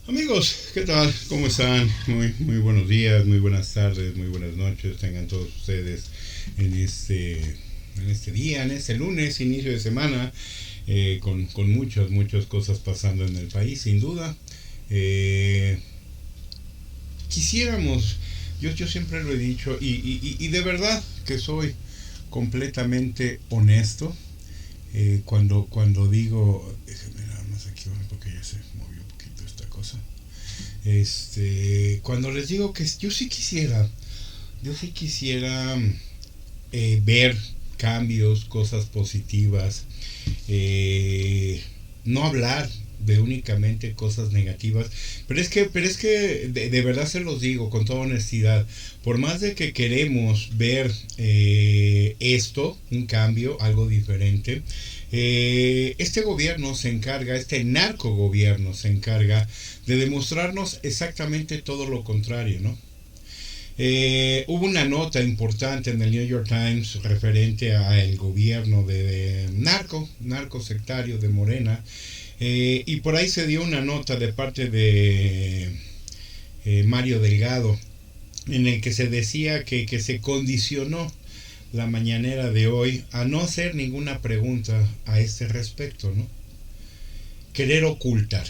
Amigos, ¿qué tal? ¿Cómo están? Muy buenos días, muy buenas tardes, muy buenas noches. Tengan todos ustedes en este día, en este lunes, inicio de semana, con muchas cosas pasando en el país, sin duda. Eh, quisiéramos, yo siempre lo he dicho, y de verdad que soy completamente honesto cuando digo, déjenme nada más aquí, porque ya se movió un poquito esta cosa. Cuando les digo que yo sí quisiera ver cambios, cosas positivas, eh, no hablar de únicamente cosas negativas, pero es que de verdad se los digo con toda honestidad, por más de que queremos ver esto, un cambio, algo diferente, este gobierno se encarga, este narco gobierno se encarga de demostrarnos exactamente todo lo contrario, ¿no? Hubo una nota importante en el New York Times referente al gobierno de narco sectario de Morena, y por ahí se dio una nota de parte de Mario Delgado, en el que se decía que se condicionó la mañanera de hoy a no hacer ninguna pregunta a este respecto, ¿no? Querer ocultar.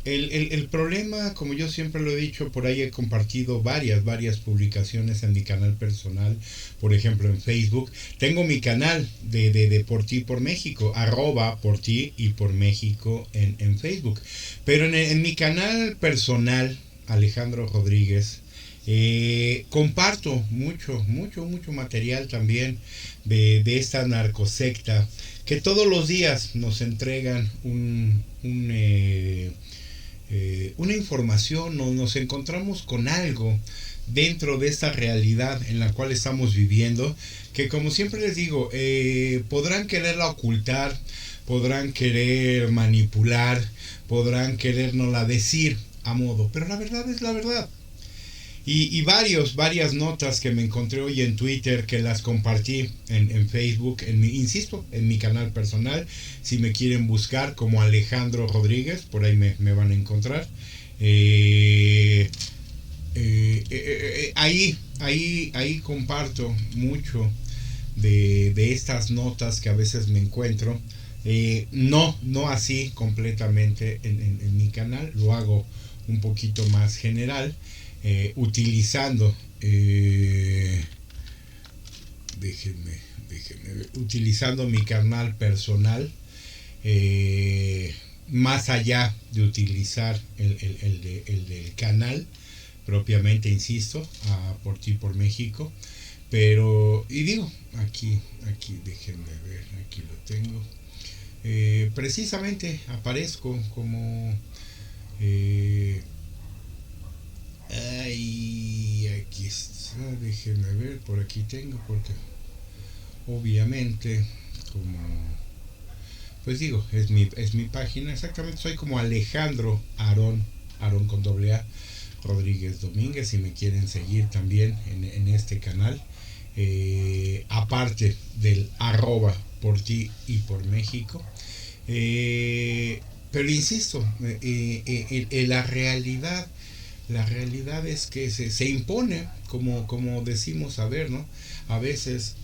El problema, como yo siempre lo he dicho, por ahí he compartido varias publicaciones en mi canal personal, por ejemplo en Facebook. Tengo mi canal de Por Ti por México, arroba por ti y por México en Facebook. Pero en mi canal personal, Alejandro Rodríguez, comparto mucho material también de esta narcosecta que todos los días nos entregan una información, nos encontramos con algo dentro de esta realidad en la cual estamos viviendo, que como siempre les digo, podrán quererla ocultar, podrán querer manipular, podrán querernosla decir a modo, pero la verdad es la verdad. Y varias notas que me encontré hoy en Twitter, que las compartí en Facebook, insisto, en mi canal personal. Si me quieren buscar como Alejandro Rodríguez, por ahí me van a encontrar. Ahí comparto mucho de estas notas que a veces me encuentro. No así completamente en mi canal, lo hago un poquito más general, utilizando, déjenme, utilizando mi canal personal, más allá de utilizar el del canal propiamente, insisto, por ti por México. Pero, y digo, aquí déjenme ver, aquí lo tengo. Precisamente aparezco como aquí está, déjenme ver, por aquí tengo, porque obviamente, como, pues digo, es mi página, exactamente, soy como Alejandro Aarón con doble A, Rodríguez Domínguez, si me quieren seguir también en este canal, aparte del arroba por ti y por México. Pero insisto, la realidad es que se impone, como decimos saber, ¿no? A veces,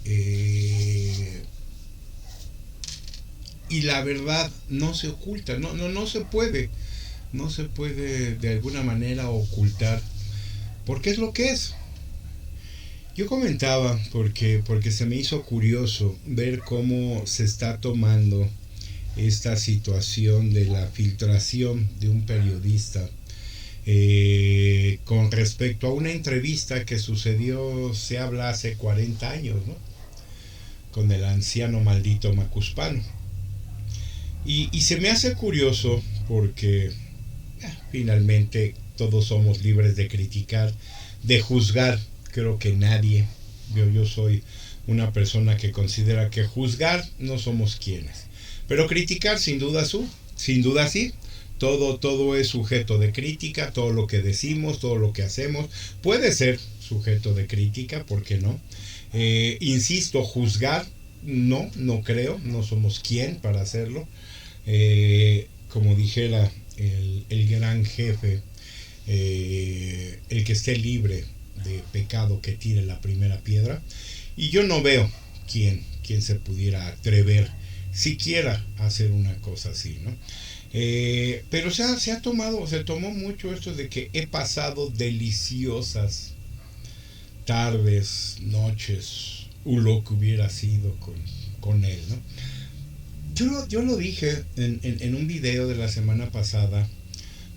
y la verdad no se oculta, no se puede de alguna manera ocultar, porque es lo que es. Yo comentaba porque se me hizo curioso ver cómo se está tomando esta situación de la filtración de un periodista, con respecto a una entrevista que sucedió, se habla, hace 40 años, ¿no? Con el anciano maldito Macuspano. Y se me hace curioso porque finalmente todos somos libres de criticar, de juzgar. Creo que nadie, yo soy una persona que considera que juzgar no somos quienes, pero criticar sin duda sí. Todo es sujeto de crítica, todo lo que decimos, todo lo que hacemos puede ser sujeto de crítica, ¿por qué no? Insisto, juzgar, no creo, no somos quien para hacerlo. Como dijera el gran jefe, el que esté libre de pecado que tire la primera piedra. Y yo no veo quién se pudiera atrever siquiera a hacer una cosa así, ¿no? Pero se tomó mucho esto de que he pasado deliciosas tardes, noches, o lo que hubiera sido con él, ¿no? Yo lo dije en un video de la semana pasada,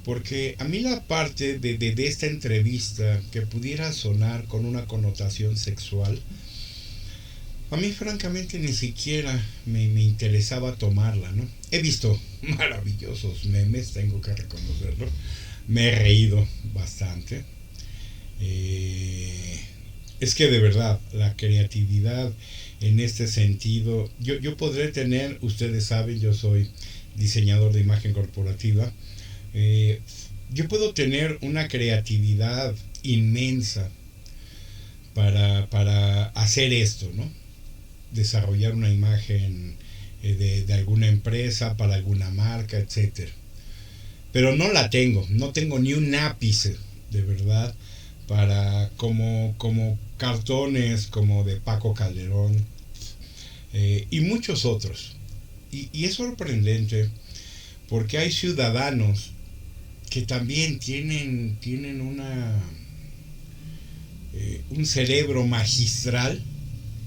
porque a mí la parte de esta entrevista que pudiera sonar con una connotación sexual, a mí francamente ni siquiera me interesaba tomarla, ¿no? He visto maravillosos memes, tengo que reconocerlo. Me he reído bastante. Es que de verdad, la creatividad en este sentido, yo podré tener, ustedes saben, yo soy diseñador de imagen corporativa, yo puedo tener una creatividad inmensa para hacer esto, ¿no? Desarrollar una imagen de alguna empresa, para alguna marca, etcétera. Pero no tengo ni un ápice, de verdad, para como cartones como de Paco Calderón, y muchos otros. Y es sorprendente porque hay ciudadanos que también tienen un cerebro magistral.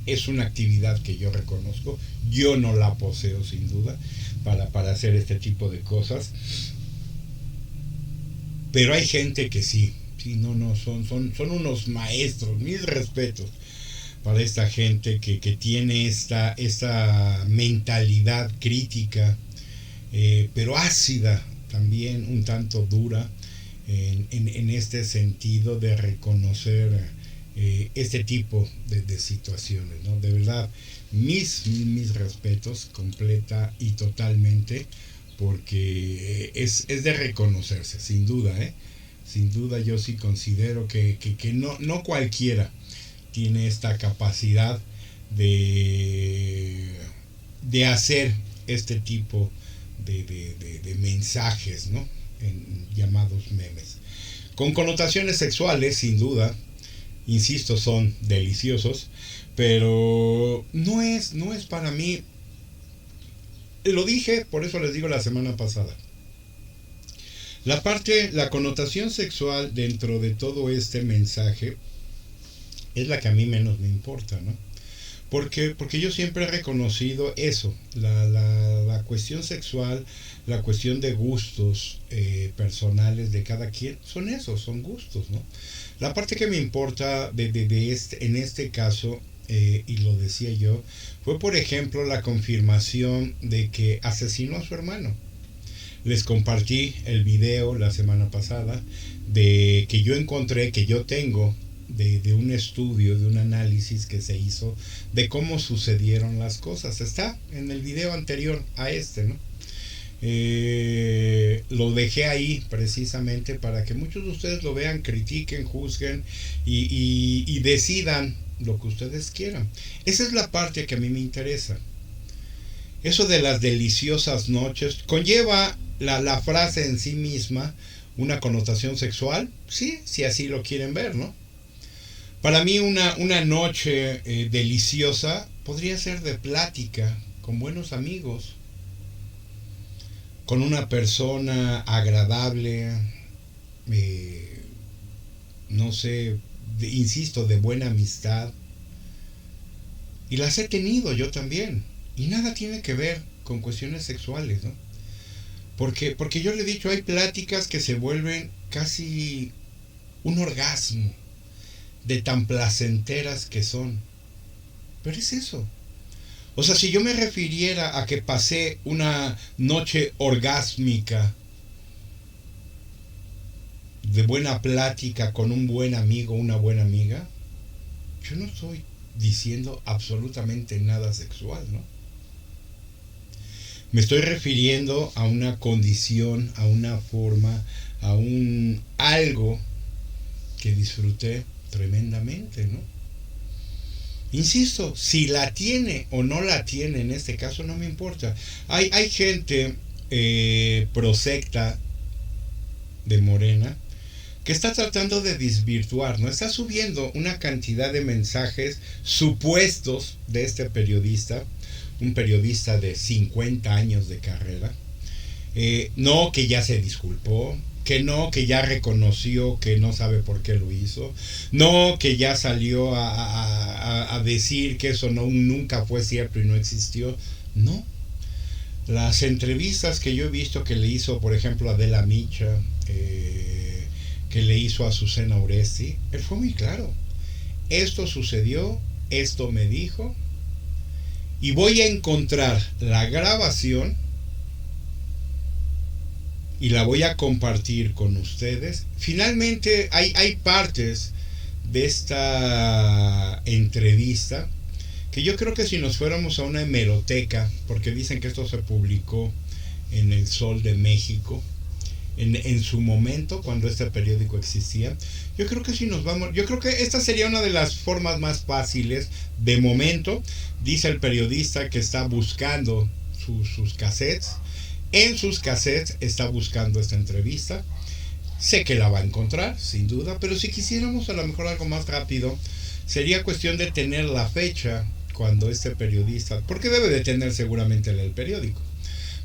Es una actividad que yo reconozco, yo no la poseo sin duda para hacer este tipo de cosas, pero hay gente que sí, son unos maestros, mis respetos para esta gente que tiene esta mentalidad crítica, pero ácida, también un tanto dura, en este sentido de reconocer este tipo de situaciones, ¿no? De verdad, mis respetos completa y totalmente, porque es de reconocerse, sin duda, ¿eh? Sin duda yo sí considero que no cualquiera tiene esta capacidad de hacer este tipo de mensajes, ¿no? Llamados memes. Con connotaciones sexuales, sin duda, insisto, son deliciosos, pero no es para mí. Lo dije, por eso les digo la semana pasada. La connotación sexual dentro de todo este mensaje es la que a mí menos me importa, ¿no? Porque yo siempre he reconocido eso, la cuestión sexual, la cuestión de gustos personales de cada quien, son gustos, ¿no? La parte que me importa en este caso, y lo decía yo, fue por ejemplo la confirmación de que asesinó a su hermano. Les compartí el video la semana pasada de que yo encontré, que yo tengo, de un estudio, de un análisis que se hizo de cómo sucedieron las cosas. Está en el video anterior a este, ¿no? Lo dejé ahí precisamente para que muchos de ustedes lo vean, critiquen, juzguen y decidan lo que ustedes quieran. Esa es la parte que a mí me interesa. Eso de las deliciosas noches conlleva la frase en sí misma una connotación sexual, sí, si así lo quieren ver, ¿no? Para mí una noche deliciosa podría ser de plática con buenos amigos, con una persona agradable, no sé, insisto, de buena amistad. Y las he tenido yo también. Y nada tiene que ver con cuestiones sexuales, ¿no? Porque yo le he dicho, hay pláticas que se vuelven casi un orgasmo de tan placenteras que son. Pero es eso. O sea, si yo me refiriera a que pasé una noche orgásmica de buena plática con un buen amigo, una buena amiga, yo no estoy diciendo absolutamente nada sexual, ¿no? Me estoy refiriendo a una condición, a una forma, a un algo que disfruté tremendamente, ¿no? Insisto, si la tiene o no la tiene, en este caso no me importa. Hay gente prosecta de Morena que está tratando de desvirtuar, ¿no? Está subiendo una cantidad de mensajes supuestos de este periodista, un periodista de 50 años de carrera. No, que ya se disculpó, que no, que ya reconoció que no sabe por qué lo hizo, no, que ya salió a decir que eso no, nunca fue cierto y no existió. No. Las entrevistas que yo he visto que le hizo, por ejemplo, a Adela Micha, que le hizo a Azucena Oresti, él fue muy claro. Esto sucedió, esto me dijo, y voy a encontrar la grabación y la voy a compartir con ustedes. Finalmente hay partes de esta entrevista que yo creo que si nos fuéramos a una hemeroteca, porque dicen que esto se publicó en El Sol de México, en su momento, cuando este periódico existía, yo creo que si nos vamos, yo creo que esta sería una de las formas más fáciles, de momento, dice el periodista que está buscando sus cassettes, en sus cassettes está buscando esta entrevista, sé que la va a encontrar, sin duda, pero si quisiéramos a lo mejor algo más rápido, sería cuestión de tener la fecha cuando este periodista, porque debe de tener seguramente el periódico,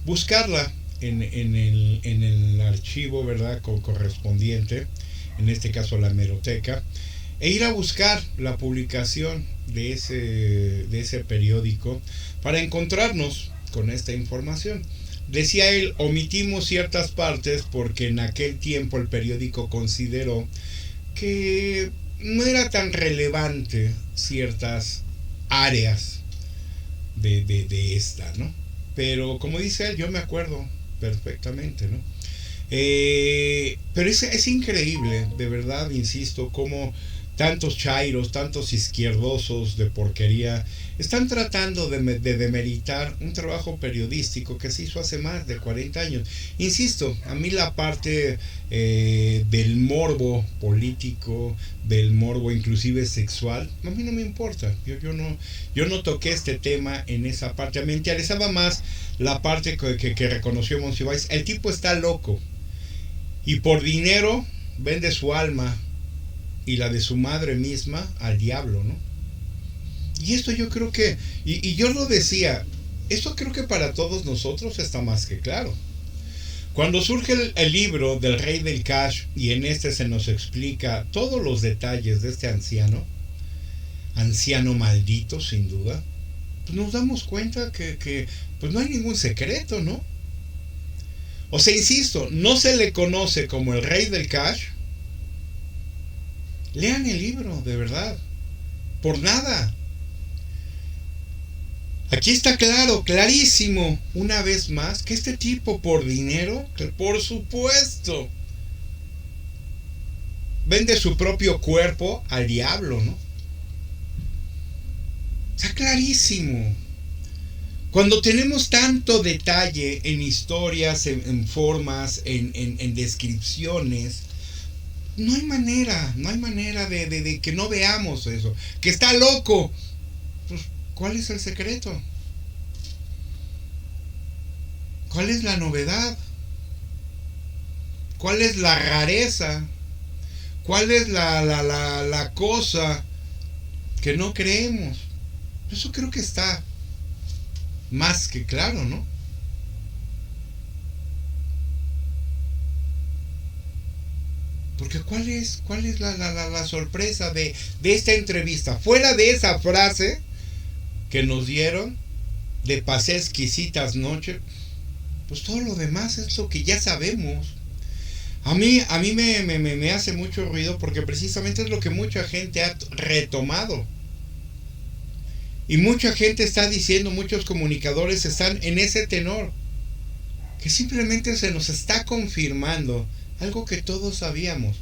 buscarla en el archivo, ¿verdad?, correspondiente, en este caso la hemeroteca, e ir a buscar la publicación de ese periódico para encontrarnos con esta información. Decía él, omitimos ciertas partes porque en aquel tiempo el periódico consideró que no era tan relevante ciertas áreas de esta, ¿no? Pero como dice él, yo me acuerdo perfectamente, ¿no? Pero es increíble, de verdad, insisto, cómo tantos chairos, tantos izquierdosos de porquería están tratando de demeritar un trabajo periodístico que se hizo hace más de 40 años. Insisto, a mí la parte del morbo político, del morbo inclusive sexual, a mí no me importa. Yo no toqué este tema en esa parte. Me interesaba más la parte que reconoció Monsiváis. El tipo está loco y por dinero vende su alma y la de su madre misma al diablo, ¿no? Y esto yo creo que, y yo lo decía, esto creo que para todos nosotros está más que claro. Cuando surge el libro del Rey del Cash, y en este se nos explica todos los detalles de este anciano maldito sin duda, pues nos damos cuenta que pues no hay ningún secreto, ¿no? O sea, insisto, no se le conoce como el Rey del Cash. Lean el libro, de verdad. Por nada. Aquí está claro, clarísimo, una vez más, que este tipo por dinero, que por supuesto, vende su propio cuerpo al diablo, ¿no? Está clarísimo. Cuando tenemos tanto detalle en historias, en formas, en descripciones, no hay manera de que no veamos eso. Que está loco. Pues, ¿cuál es el secreto? ¿Cuál es la novedad? ¿Cuál es la rareza? ¿Cuál es la cosa que no creemos? Eso creo que está más que claro, ¿no? Porque ¿cuál es la sorpresa de esta entrevista? Fuera de esa frase que nos dieron, de pasé exquisitas noches, pues todo lo demás es lo que ya sabemos. A mí me hace mucho ruido porque precisamente es lo que mucha gente ha retomado. Y mucha gente está diciendo, muchos comunicadores están en ese tenor, que simplemente se nos está confirmando algo que todos sabíamos.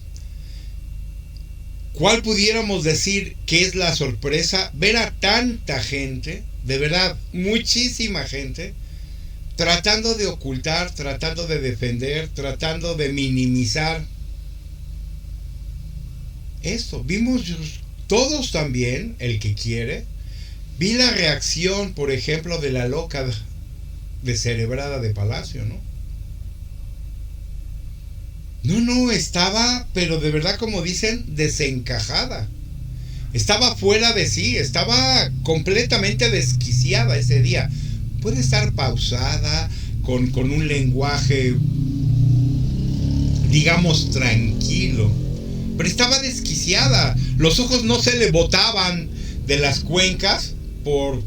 ¿Cuál pudiéramos decir que es la sorpresa? Ver a tanta gente, de verdad, muchísima gente, tratando de ocultar, tratando de defender, tratando de minimizar esto. Vimos todos también, el que quiere, vi la reacción, por ejemplo, de la loca descerebrada de Palacio, ¿no? No, no, estaba, pero de verdad como dicen, desencajada. Estaba fuera de sí, estaba completamente desquiciada ese día. Puede estar pausada, con un lenguaje, digamos, tranquilo. Pero estaba desquiciada. Los ojos no se le botaban de las cuencas por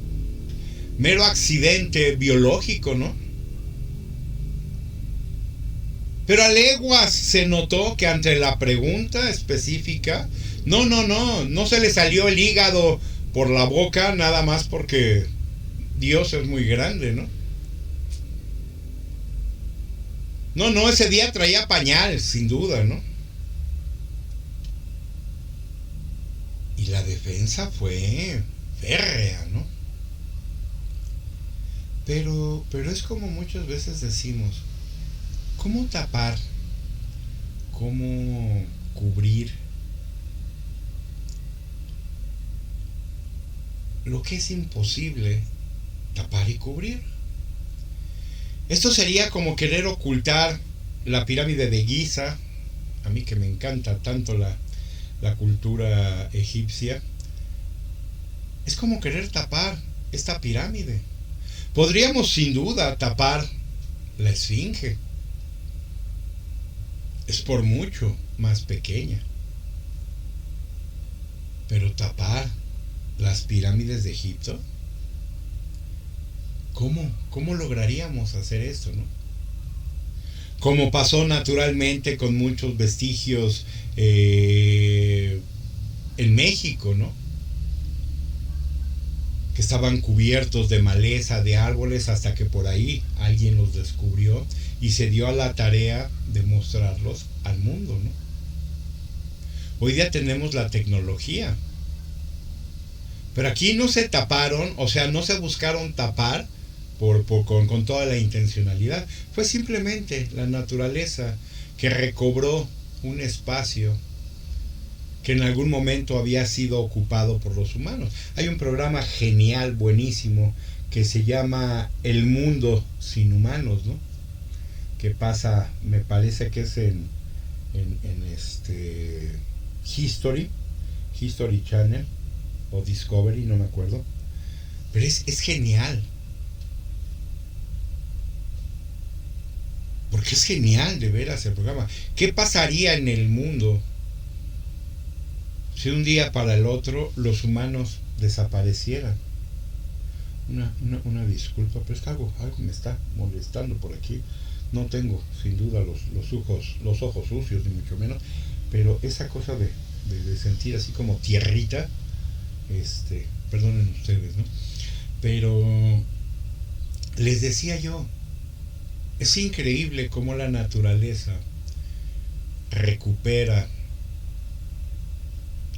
mero accidente biológico, ¿no? Pero a leguas se notó que ante la pregunta específica, no se le salió el hígado por la boca nada más porque Dios es muy grande, ¿no? No, ese día traía pañal, sin duda, ¿no? Y la defensa fue férrea, ¿no? Pero es como muchas veces decimos, ¿cómo tapar? ¿Cómo cubrir lo que es imposible tapar y cubrir? Esto sería como querer ocultar la pirámide de Giza, a mí que me encanta tanto la cultura egipcia, es como querer tapar esta pirámide. Podríamos sin duda tapar la esfinge, es por mucho más pequeña, pero tapar las pirámides de Egipto, ¿cómo lograríamos hacer esto, no? Como pasó naturalmente con muchos vestigios en México, ¿no? Que estaban cubiertos de maleza, de árboles, hasta que por ahí alguien los descubrió y se dio a la tarea de mostrarlos al mundo, ¿no? Hoy día tenemos la tecnología, pero aquí no se taparon, o sea, no se buscaron tapar con toda la intencionalidad. Fue simplemente la naturaleza que recobró un espacio que en algún momento había sido ocupado por los humanos. Hay un programa genial, buenísimo, que se llama El Mundo Sin Humanos, ¿no? Que pasa, me parece que es en History Channel o Discovery, no me acuerdo. Pero es genial. Porque es genial de veras el programa. ¿Qué pasaría en el mundo si un día para el otro los humanos desaparecieran? Una disculpa, pero es que algo me está molestando por aquí. No tengo sin duda los ojos sucios, ni mucho menos, pero esa cosa de sentir así como tierrita, perdonen ustedes, ¿no? Pero les decía yo, es increíble cómo la naturaleza recupera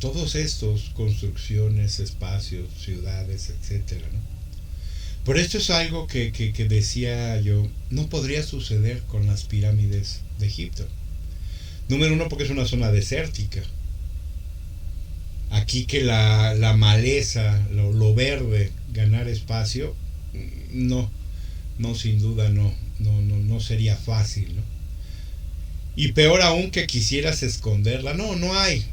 todos estos construcciones, espacios, ciudades, etcétera, ¿no? Por esto es algo que decía yo, no podría suceder con las pirámides de Egipto. Número uno, porque es una zona desértica. Aquí que la maleza, lo verde, ganar espacio, no, sin duda no sería fácil, ¿no? Y peor aún que quisieras esconderla, no hay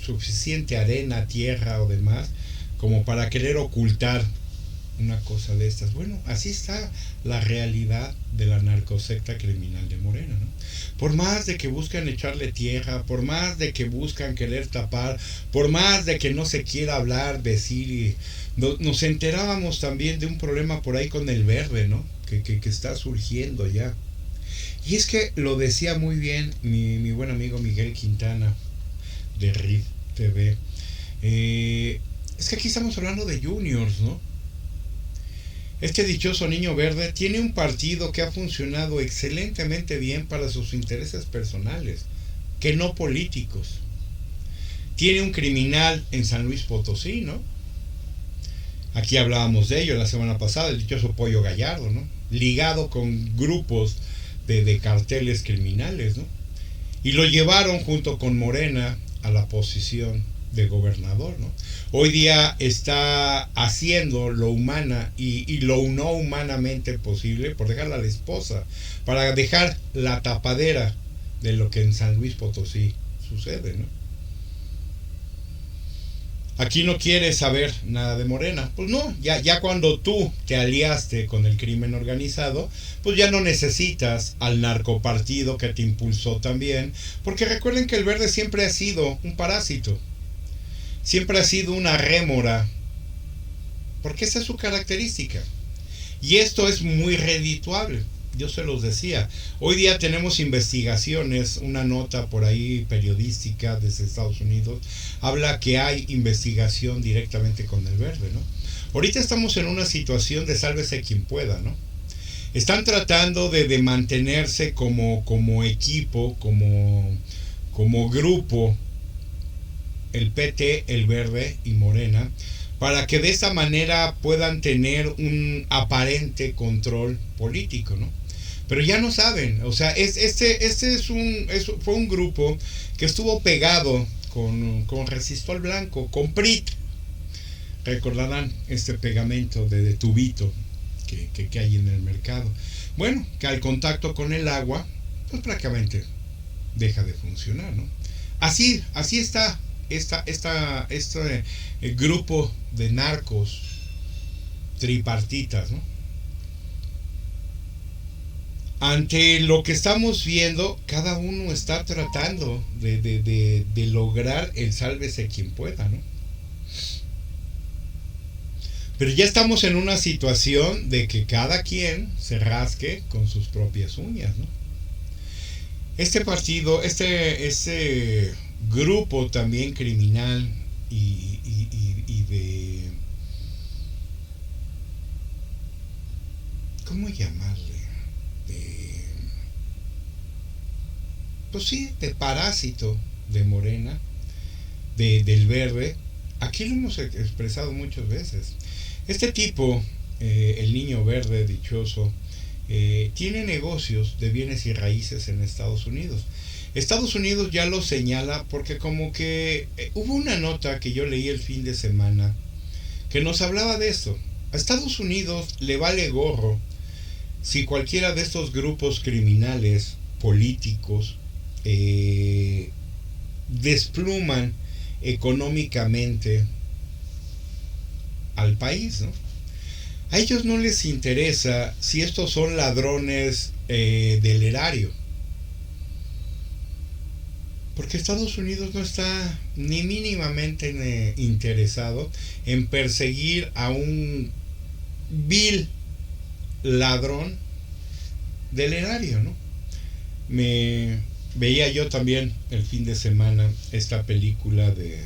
suficiente arena, tierra o demás como para querer ocultar una cosa de estas. Bueno, así está la realidad de la narcosecta criminal de Morena, ¿no? Por más de que buscan echarle tierra, por más de que buscan querer tapar, por más de que no se quiera hablar, decir, nos enterábamos también de un problema por ahí con el verde, ¿no? Que está surgiendo ya. Y es que lo decía muy bien mi buen amigo Miguel Quintana de RIF TV. Es que aquí estamos hablando de juniors, ¿no? Este dichoso niño verde tiene un partido que ha funcionado excelentemente bien para sus intereses personales, que no políticos. Tiene un criminal en San Luis Potosí, ¿no? Aquí hablábamos de ello la semana pasada, el dichoso Pollo Gallardo, ¿no? Ligado con grupos de carteles criminales, ¿no? Y lo llevaron junto con Morena a la posición de gobernador, ¿no? Hoy día está haciendo lo humana y lo no humanamente posible por dejar a la esposa, para dejar la tapadera de lo que en San Luis Potosí sucede, ¿no? Aquí no quieres saber nada de Morena. Pues no, ya cuando tú te aliaste con el crimen organizado, pues ya no necesitas al narcopartido que te impulsó también, porque recuerden que el verde siempre ha sido un parásito, siempre ha sido una rémora, porque esa es su característica. Y esto es muy redituable. Yo se los decía. Hoy día tenemos investigaciones, una nota por ahí periodística desde Estados Unidos, habla que hay investigación directamente con el verde, ¿no? Ahorita estamos en una situación de sálvese quien pueda, ¿no? Están tratando de mantenerse como equipo, como grupo, el PT, el Verde y Morena, para que de esa manera puedan tener un aparente control político, ¿no? Pero ya no saben, o sea, fue un grupo que estuvo pegado con Resistol Blanco, con PRIT. Recordarán este pegamento de tubito que hay en el mercado. Bueno, que al contacto con el agua, pues prácticamente deja de funcionar, ¿no? Así está este grupo de narcos tripartitas, ¿no? Ante lo que estamos viendo, cada uno está tratando de lograr el sálvese quien pueda, ¿no? Pero ya estamos en una situación de que cada quien se rasque con sus propias uñas, ¿no? Este partido, este grupo también criminal y de... ¿Cómo llamarle? Pues sí, de parásito de Morena, del verde. Aquí lo hemos expresado muchas veces. Este tipo, el niño verde dichoso, tiene negocios de bienes y raíces en Estados Unidos. Estados Unidos ya lo señala porque como que hubo una nota que yo leí el fin de semana que nos hablaba de esto. A Estados Unidos le vale gorro si cualquiera de estos grupos criminales, políticos, despluman económicamente al país, ¿no? A ellos no les interesa si estos son ladrones del erario, porque Estados Unidos no está ni mínimamente interesado en perseguir a un vil ladrón del erario, ¿no? Me veía yo también el fin de semana esta película de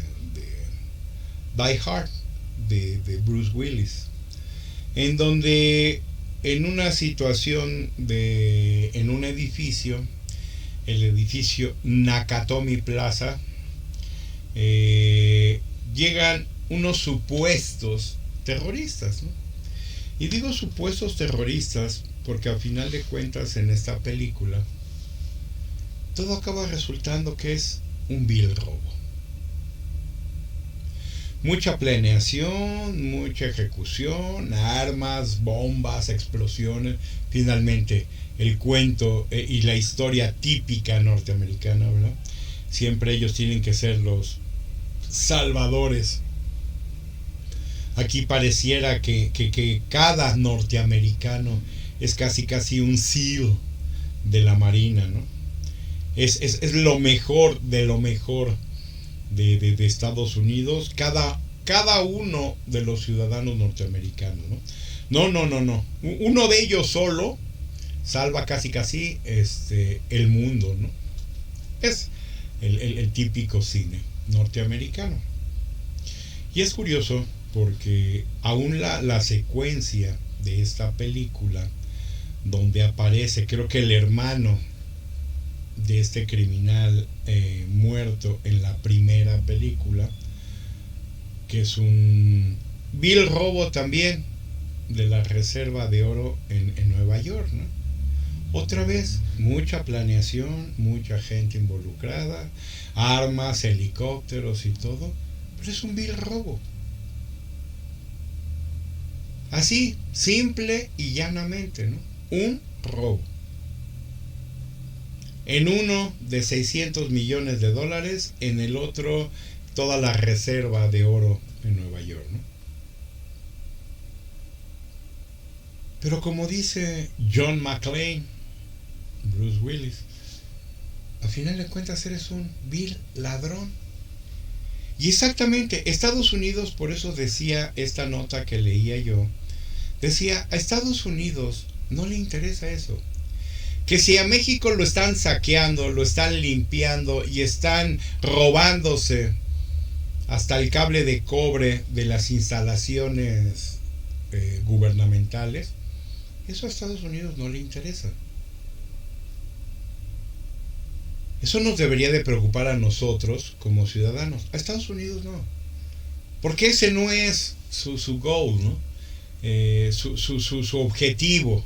Die Hard de Bruce Willis, en donde en una situación en un edificio, el edificio Nakatomi Plaza, llegan unos supuestos terroristas, ¿no? Y digo supuestos terroristas porque al final de cuentas en esta película todo acaba resultando que es un vil robo. Mucha planeación, mucha ejecución, armas, bombas, explosiones. Finalmente, el cuento y la historia típica norteamericana, ¿verdad? Siempre ellos tienen que ser los salvadores. Aquí pareciera que cada norteamericano es casi un SEAL de la Marina, ¿no? Es lo mejor de lo mejor de Estados Unidos, cada uno de los ciudadanos norteamericanos, ¿no? No. Uno de ellos solo salva casi el mundo, ¿no? Es el típico cine norteamericano. Y es curioso porque aún la secuencia de esta película, donde aparece, creo que el hermano de este criminal muerto en la primera película, que es un vil robo también de la reserva de oro en Nueva York, ¿no? Otra vez, mucha planeación, mucha gente involucrada, armas, helicópteros y todo, pero es un vil robo. Así, simple y llanamente, ¿no? Un robo. En uno de 600 millones de dólares, en el otro toda la reserva de oro en Nueva York, ¿no? Pero como dice John McClane, Bruce Willis, a final de cuentas eres un vil ladrón. Y exactamente, Estados Unidos, por eso decía esta nota que leía yo, decía, a Estados Unidos no le interesa eso. Que si a México lo están saqueando, lo están limpiando y están robándose hasta el cable de cobre de las instalaciones gubernamentales, eso a Estados Unidos no le interesa. Eso nos debería de preocupar a nosotros como ciudadanos. A Estados Unidos no. Porque ese no es su goal, ¿no? Su objetivo.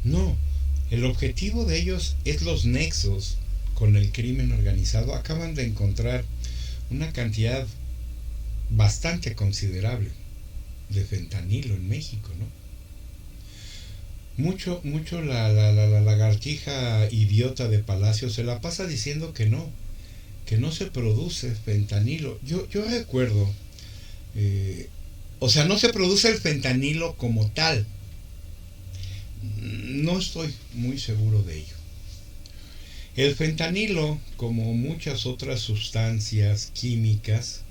No. El objetivo de ellos es los nexos con el crimen organizado. Acaban de encontrar una cantidad bastante considerable de fentanilo en México, ¿no? Mucho la lagartija idiota de Palacio se la pasa diciendo que no se produce fentanilo. Yo recuerdo, o sea, no se produce el fentanilo como tal. No estoy muy seguro de ello. El fentanilo, como muchas otras sustancias químicas,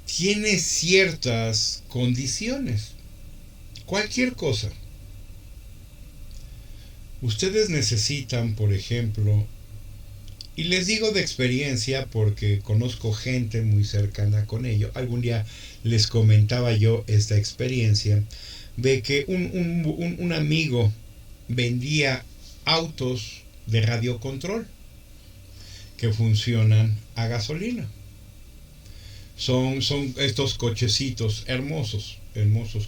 tiene ciertas condiciones. Cualquier cosa. Ustedes necesitan, por ejemplo, y les digo de experiencia porque conozco gente muy cercana con ello, algún día les comentaba yo esta experiencia, de que un amigo vendía autos de radiocontrol que funcionan a gasolina. Son estos cochecitos hermosos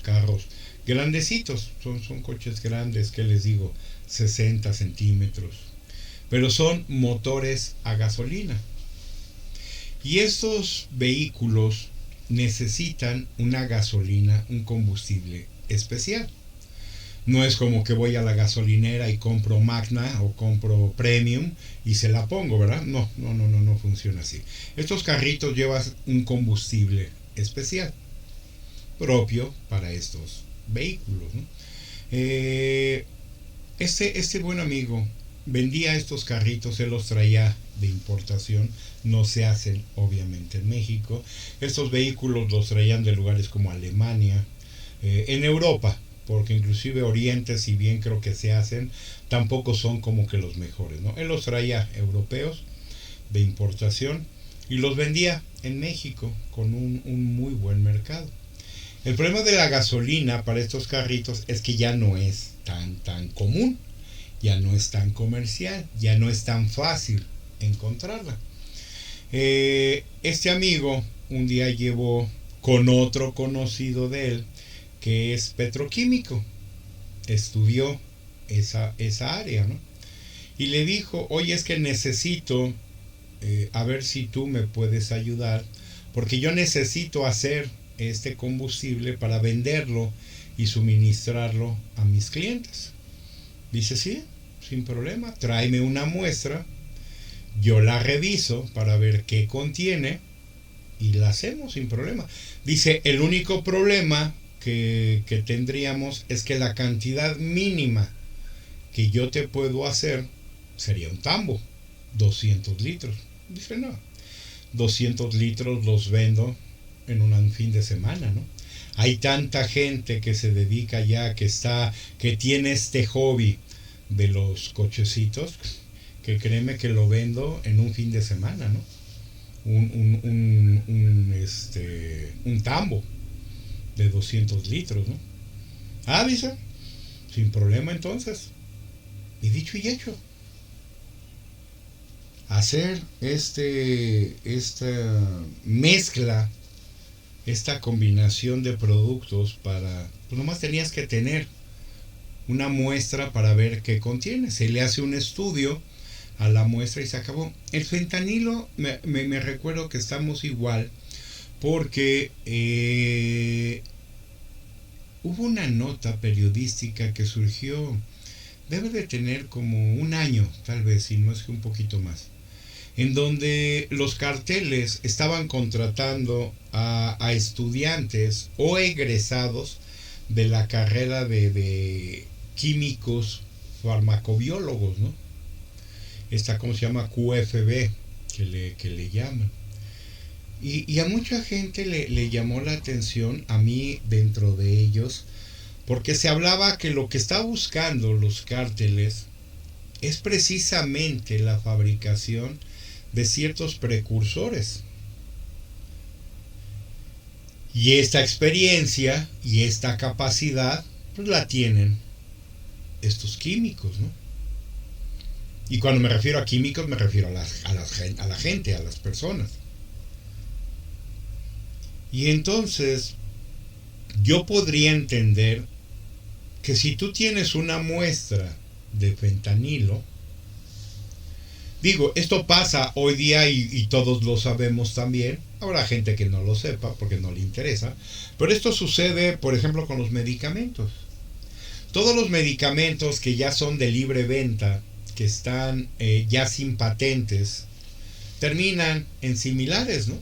carros grandecitos, son coches grandes, que les digo, 60 centímetros, pero son motores a gasolina. Y estos vehículos necesitan una gasolina, un combustible especial. No es como que voy a la gasolinera y compro Magna o compro Premium y se la pongo, ¿verdad? No funciona así. Estos carritos llevan un combustible especial propio para estos vehículos, ¿no? Este buen amigo vendía estos carritos, él los traía de importación, no se hacen obviamente en México. Estos vehículos los traían de lugares como Alemania, en Europa, porque inclusive Oriente, si bien creo que se hacen, tampoco son como que los mejores, ¿no? Él los traía europeos de importación y los vendía en México con un muy buen mercado. El problema de la gasolina para estos carritos es que ya no es tan común, ya no es tan comercial, ya no es tan fácil encontrarla. Este amigo un día llevó con otro conocido de él que es petroquímico, estudió esa área, ¿no? Y le dijo, oye, es que necesito, a ver si tú me puedes ayudar, porque yo necesito hacer este combustible para venderlo y suministrarlo a mis clientes. Dice, sí, sin problema, tráeme una muestra, yo la reviso para ver qué contiene y la hacemos sin problema. Dice, el único problema que tendríamos es que la cantidad mínima que yo te puedo hacer sería un tambo, 200 litros. Dice, no, 200 litros los vendo en un fin de semana, ¿no? Hay tanta gente que se dedica ya, que tiene este hobby de los cochecitos, que créeme que lo vendo en un fin de semana, ¿no? Un tambo de 200 litros, ¿no? Ah, dice, sin problema entonces. Y dicho y hecho, hacer esta mezcla, esta combinación de productos para, pues nomás tenías que tener una muestra para ver qué contiene. Se le hace un estudio a la muestra y se acabó. El fentanilo, me recuerdo que estamos igual, porque hubo una nota periodística que surgió debe de tener como un año, tal vez, si no es que un poquito más, en donde los carteles estaban contratando a estudiantes o egresados de la carrera de químicos farmacobiólogos, ¿no? Esta, ¿cómo se llama? QFB, que le llaman. Y a mucha gente le llamó la atención, a mí dentro de ellos, porque se hablaba que lo que está buscando los cárteles es precisamente la fabricación de ciertos precursores. Y esta experiencia y esta capacidad, pues la tienen estos químicos, ¿no? Y cuando me refiero a químicos, me refiero a la gente, a las personas. Y entonces, yo podría entender que si tú tienes una muestra de fentanilo, digo, esto pasa hoy día y todos lo sabemos también. Habrá gente que no lo sepa porque no le interesa. Pero esto sucede, por ejemplo, con los medicamentos. Todos los medicamentos que ya son de libre venta, que están ya sin patentes, terminan en similares, ¿no?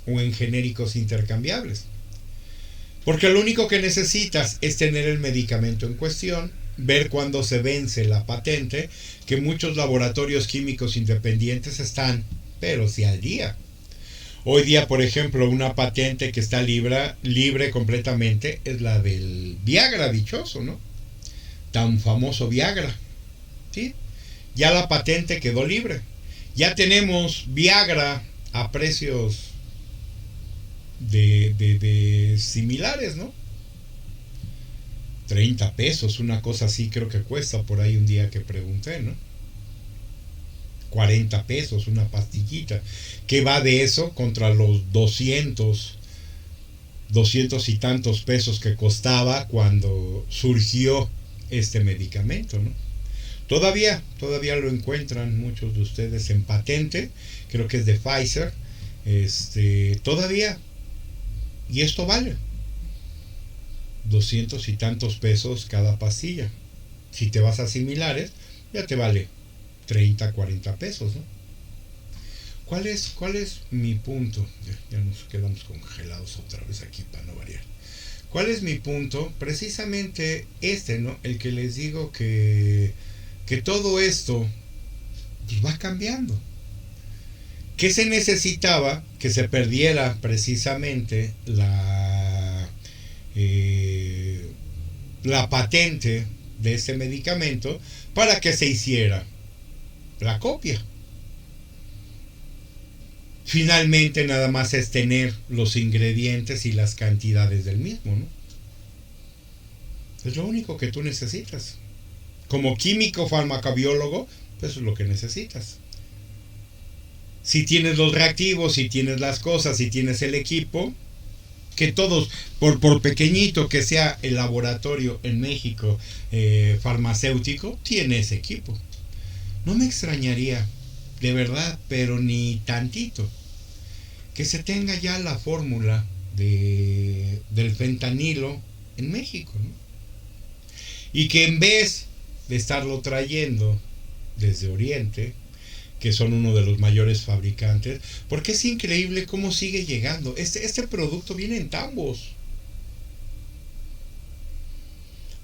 O en genéricos intercambiables. Porque lo único que necesitas es tener el medicamento en cuestión, ver cuándo se vence la patente, que muchos laboratorios químicos independientes están, pero sí al día. Hoy día, por ejemplo, una patente que está libre completamente es la del Viagra dichoso, ¿no? Tan famoso Viagra, ¿sí? Ya la patente quedó libre. Ya tenemos Viagra a precios de similares, ¿no? 30 pesos, una cosa así creo que cuesta por ahí un día que pregunté, ¿no? 40 pesos una pastillita. ¿Qué va de eso contra los 200 y tantos pesos que costaba cuando surgió este medicamento, ¿no? Todavía lo encuentran muchos de ustedes en patente, creo que es de Pfizer, todavía, y esto vale 200 y tantos pesos cada pastilla. Si te vas a similares, ya te vale 30, 40 pesos, ¿no? ¿Cuál es mi punto? Ya nos quedamos congelados otra vez aquí para no variar. ¿Cuál es mi punto? Precisamente ¿no? El que les digo que todo esto pues, va cambiando. ¿Qué se necesitaba? Que se perdiera precisamente la patente de ese medicamento para que se hiciera la copia. Finalmente nada más es tener los ingredientes y las cantidades del mismo, ¿no? Es lo único que tú necesitas. Como químico farmacobiólogo, pues eso es lo que necesitas. Si tienes los reactivos, si tienes las cosas, si tienes el equipo, que todos, por pequeñito que sea el laboratorio en México farmacéutico, tiene ese equipo. No me extrañaría, de verdad, pero ni tantito, que se tenga ya la fórmula del fentanilo en México, ¿no? Y que en vez de estarlo trayendo desde Oriente, que son uno de los mayores fabricantes, porque es increíble cómo sigue llegando. Este producto viene en tambos.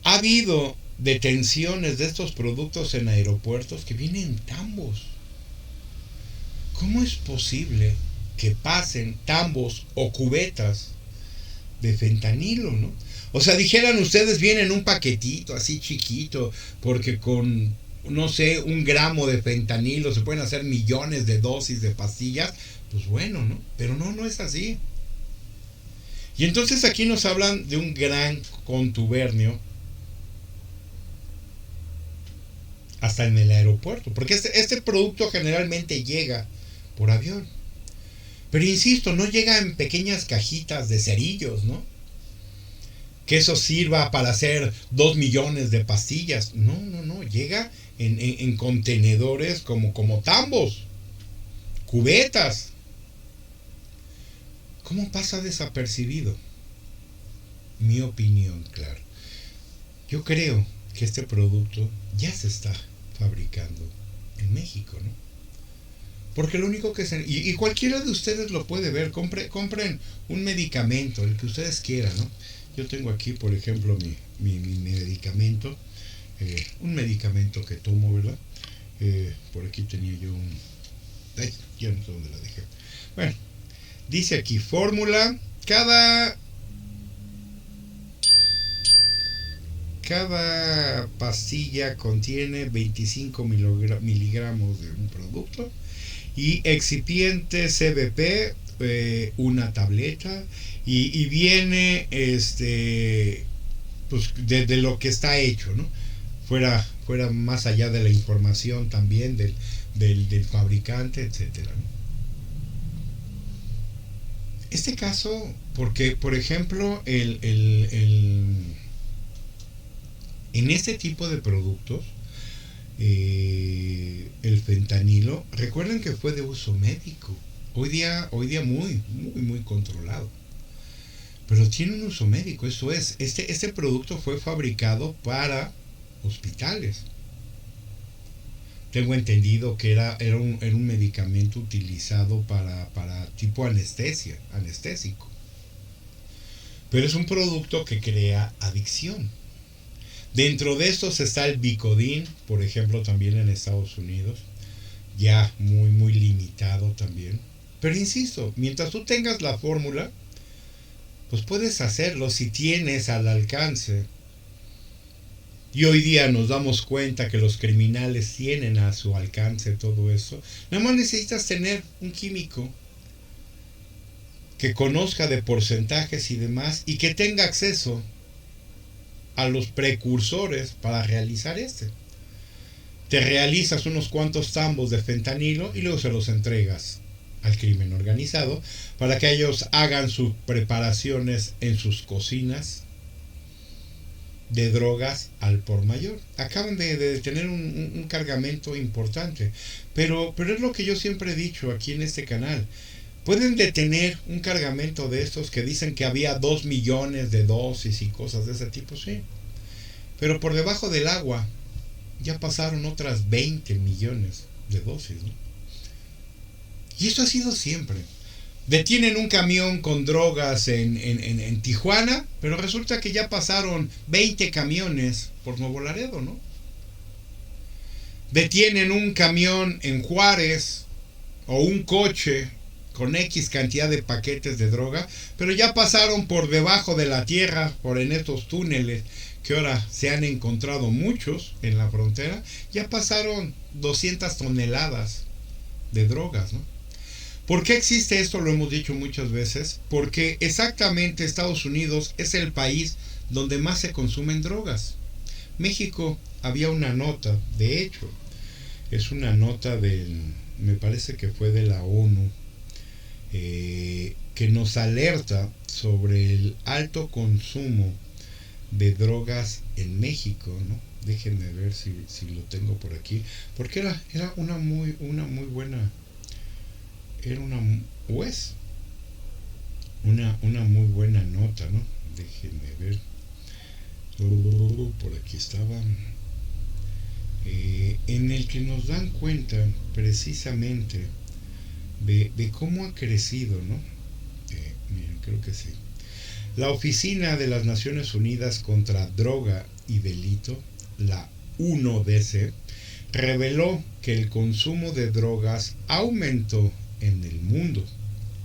Ha habido detenciones de estos productos en aeropuertos que vienen en tambos. ¿Cómo es posible que pasen tambos o cubetas de fentanilo, no? O sea, dijeran ustedes, viene en un paquetito así chiquito, porque con, no sé, 1 gramo de fentanilo se pueden hacer millones de dosis de pastillas, pues bueno, ¿no? Pero no es así. Y entonces aquí nos hablan de un gran contubernio hasta en el aeropuerto, porque este producto generalmente llega por avión. Pero insisto, no llega en pequeñas cajitas de cerillos, ¿no? Que eso sirva para hacer 2 millones de pastillas. No, llega en contenedores como tambos, cubetas. ¿Cómo pasa desapercibido? Mi opinión, claro. Yo creo que este producto ya se está fabricando en México, ¿no? Porque lo único que y cualquiera de ustedes lo puede ver, compren un medicamento, el que ustedes quieran, ¿no? Yo tengo aquí, por ejemplo, mi medicamento, un medicamento que tomo, ¿verdad? Por aquí tenía yo un... Ay, ya no sé dónde la dejé. Bueno, dice aquí, fórmula, cada pastilla contiene 25 miligramos de un producto y excipiente CBP, una tableta y viene pues de lo que está hecho, ¿no? Fuera más allá de la información también del fabricante, etcétera, ¿no? Este caso, porque por ejemplo en este tipo de productos, el fentanilo, recuerden que fue de uso médico. Hoy día muy controlado. Pero tiene un uso médico, eso es. Este producto fue fabricado para hospitales. Tengo entendido que era un medicamento utilizado para tipo anestésico. Pero es un producto que crea adicción. Dentro de estos está el Vicodin, por ejemplo, también en Estados Unidos, ya muy limitado también. Pero insisto, mientras tú tengas la fórmula, pues puedes hacerlo si tienes al alcance. Y hoy día nos damos cuenta que los criminales tienen a su alcance todo eso. Nada más necesitas tener un químico que conozca de porcentajes y demás y que tenga acceso a los precursores para realizar Te realizas unos cuantos tambos de fentanilo y luego se los entregas al crimen organizado para que ellos hagan sus preparaciones en sus cocinas de drogas al por mayor. Acaban de tener un cargamento importante, pero es lo que yo siempre he dicho aquí en este canal. Pueden detener un cargamento de estos que dicen que había 2 millones de dosis y cosas de ese tipo, sí. Pero por debajo del agua ya pasaron otras 20 millones de dosis, ¿no? Y esto ha sido siempre. Detienen un camión con drogas en Tijuana, pero resulta que ya pasaron 20 camiones por Nuevo Laredo, ¿no? Detienen un camión en Juárez o un coche con X cantidad de paquetes de droga, pero ya pasaron por debajo de la tierra, por en estos túneles, que ahora se han encontrado muchos en la frontera, ya pasaron 200 toneladas de drogas, ¿no? ¿Por qué existe esto? Lo hemos dicho muchas veces. Porque exactamente Estados Unidos es el país donde más se consumen drogas. México, había una nota, de hecho, es una nota me parece que fue de la ONU, que nos alerta sobre el alto consumo de drogas en México, ¿no? Déjenme ver si lo tengo por aquí, porque era una muy buena, era o es una muy buena nota, ¿no? Déjenme ver, por aquí estaba, en el que nos dan cuenta precisamente de cómo ha crecido, ¿no? Miren, creo que sí. La Oficina de las Naciones Unidas contra Droga y Delito, la UNODC, reveló que el consumo de drogas aumentó en el mundo,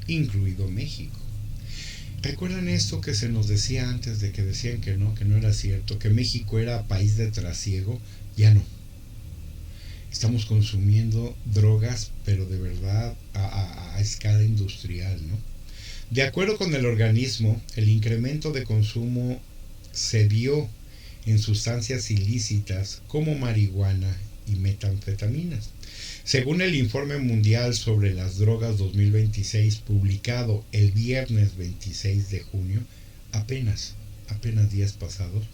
incluido México. ¿Recuerdan esto que se nos decía antes, de que decían que no era cierto, que México era país de trasiego? Ya no. Estamos consumiendo drogas, pero de verdad a escala industrial, ¿no? De acuerdo con el organismo, el incremento de consumo se dio en sustancias ilícitas como marihuana y metanfetaminas. Según el Informe Mundial sobre las Drogas 2026, publicado el viernes 26 de junio, apenas días pasados,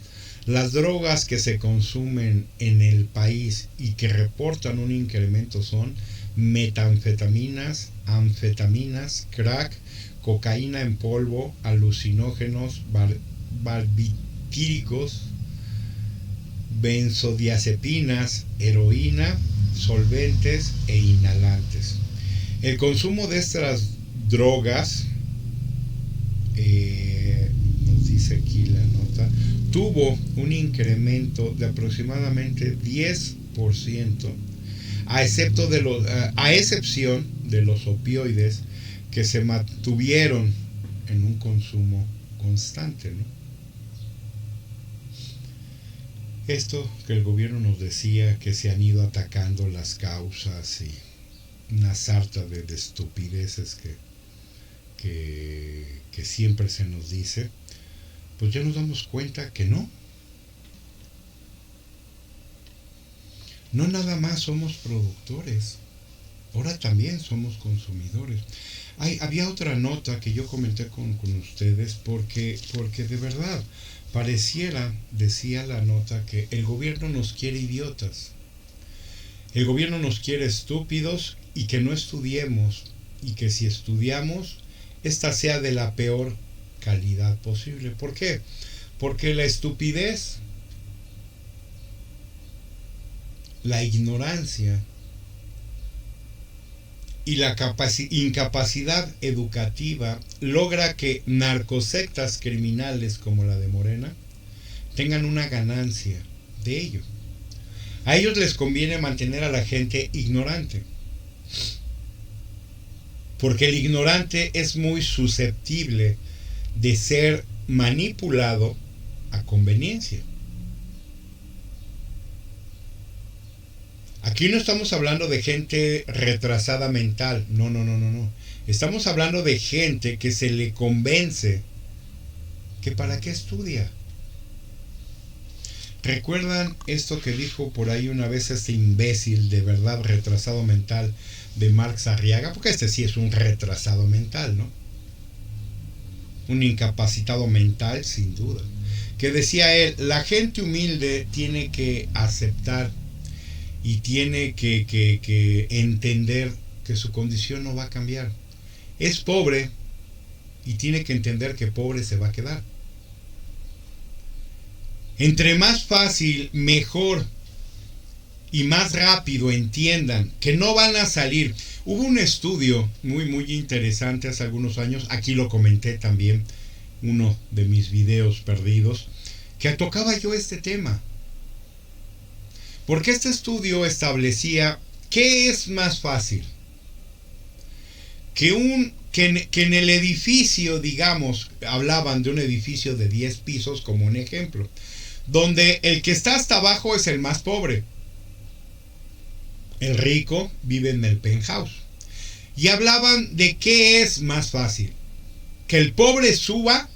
las drogas que se consumen en el país y que reportan un incremento son metanfetaminas, anfetaminas, crack, cocaína en polvo, alucinógenos, barbitúricos, benzodiazepinas, heroína, solventes e inhalantes. El consumo de estas drogas, nos dice aquí la nota, tuvo un incremento de aproximadamente 10%, a excepción de los opioides que se mantuvieron en un consumo constante, ¿no? Esto que el gobierno nos decía, que se han ido atacando las causas y una sarta de estupideces que siempre se nos dice, pues ya nos damos cuenta que no. No nada más somos productores, ahora también somos consumidores. Había otra nota que yo comenté con ustedes porque de verdad pareciera, decía la nota, que el gobierno nos quiere idiotas. El gobierno nos quiere estúpidos y que no estudiemos, y que si estudiamos, esta sea de la peor calidad posible. ¿Por qué? Porque la estupidez, la ignorancia y la incapacidad educativa logra que narcosectas criminales como la de Morena tengan una ganancia de ello. A ellos les conviene mantener a la gente ignorante, porque el ignorante es muy susceptible de ser manipulado a conveniencia. Aquí no estamos hablando de gente retrasada mental, no. Estamos hablando de gente que se le convence que para qué estudia. ¿Recuerdan esto que dijo por ahí una vez este imbécil de verdad retrasado mental de Marx Arriaga? Porque este sí es un retrasado mental, ¿no? Un incapacitado mental, sin duda. Que decía él, la gente humilde tiene que aceptar y tiene que entender que su condición no va a cambiar. Es pobre y tiene que entender que pobre se va a quedar. Entre más fácil, mejor y más rápido entiendan que no van a salir. Hubo un estudio muy interesante hace algunos años, aquí lo comenté también, uno de mis videos perdidos, que tocaba yo este tema. Porque este estudio establecía qué es más fácil. Que en el edificio, digamos, hablaban de un edificio de 10 pisos como un ejemplo, donde el que está hasta abajo es el más pobre. El rico vive en el penthouse. Y hablaban de qué es más fácil, que el pobre suba